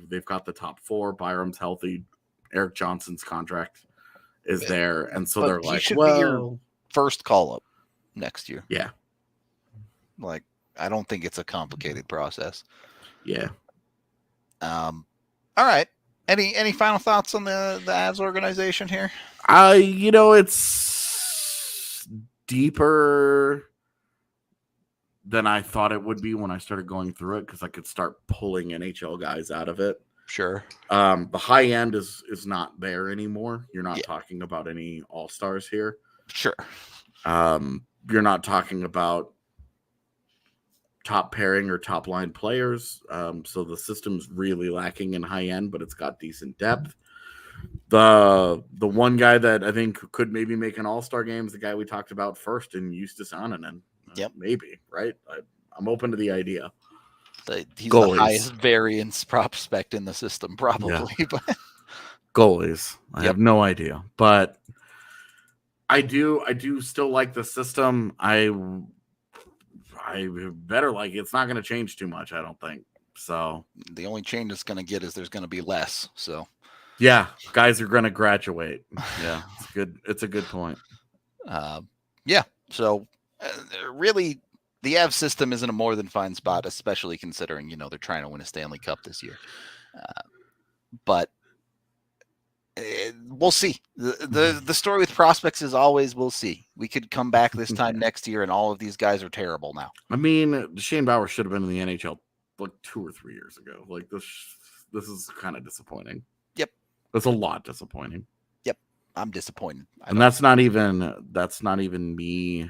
B: they've got the top 4. Byram's healthy, Eric Johnson's contract is there, and so they're like,
A: be your first call up next year.
B: Yeah,
A: like I don't think it's a complicated process.
B: Yeah.
A: All right. Any final thoughts on the Avs organization here?
B: It's deeper than I thought it would be when I started going through it, because I could start pulling NHL guys out of it.
A: Sure.
B: The high end is not there anymore. You're not talking about any all-stars here.
A: Sure.
B: You're not talking about top pairing or top line players. So the system's really lacking in high end, but it's got decent depth. The one guy that I think could maybe make an all-star game is the guy we talked about first in Justus Annunen.
A: Yep.
B: Maybe, right? I'm open to the idea.
A: He's Goalies. The highest variance prospect in the system, probably. Yeah. But
B: Goalies. I have no idea. But I do still like the system. I better like it. It's not going to change too much, I don't think. So
A: the only change it's going to get is there's going to be less. So
B: yeah, guys are going to graduate. Yeah, it's good. It's a good point.
A: Yeah. So really, the Avs system is in a more than fine spot, especially considering they're trying to win a Stanley Cup this year. But we'll see. The story with prospects is always we'll see. We could come back this time next year and all of these guys are terrible now.
B: I mean, Shane Bauer should have been in the NHL like 2 or 3 years ago. Like this is kind of disappointing.
A: Yep.
B: That's a lot disappointing.
A: Yep. I'm disappointed.
B: And that's not even me. That's not even me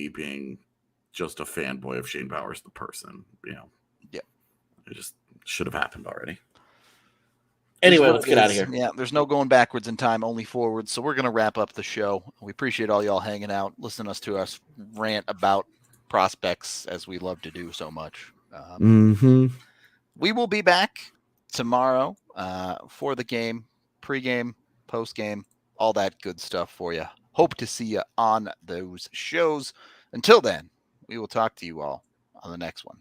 B: being just a fanboy of Shane Bauer as the person,
A: Yep.
B: It just should have happened already. Anyway, let's get out of here.
A: Yeah, there's no going backwards in time, only forwards. So we're going to wrap up the show. We appreciate all y'all hanging out, listening to us rant about prospects as we love to do so much. We will be back tomorrow for the game, pregame, post game, all that good stuff for you. Hope to see you on those shows. Until then, we will talk to you all on the next one.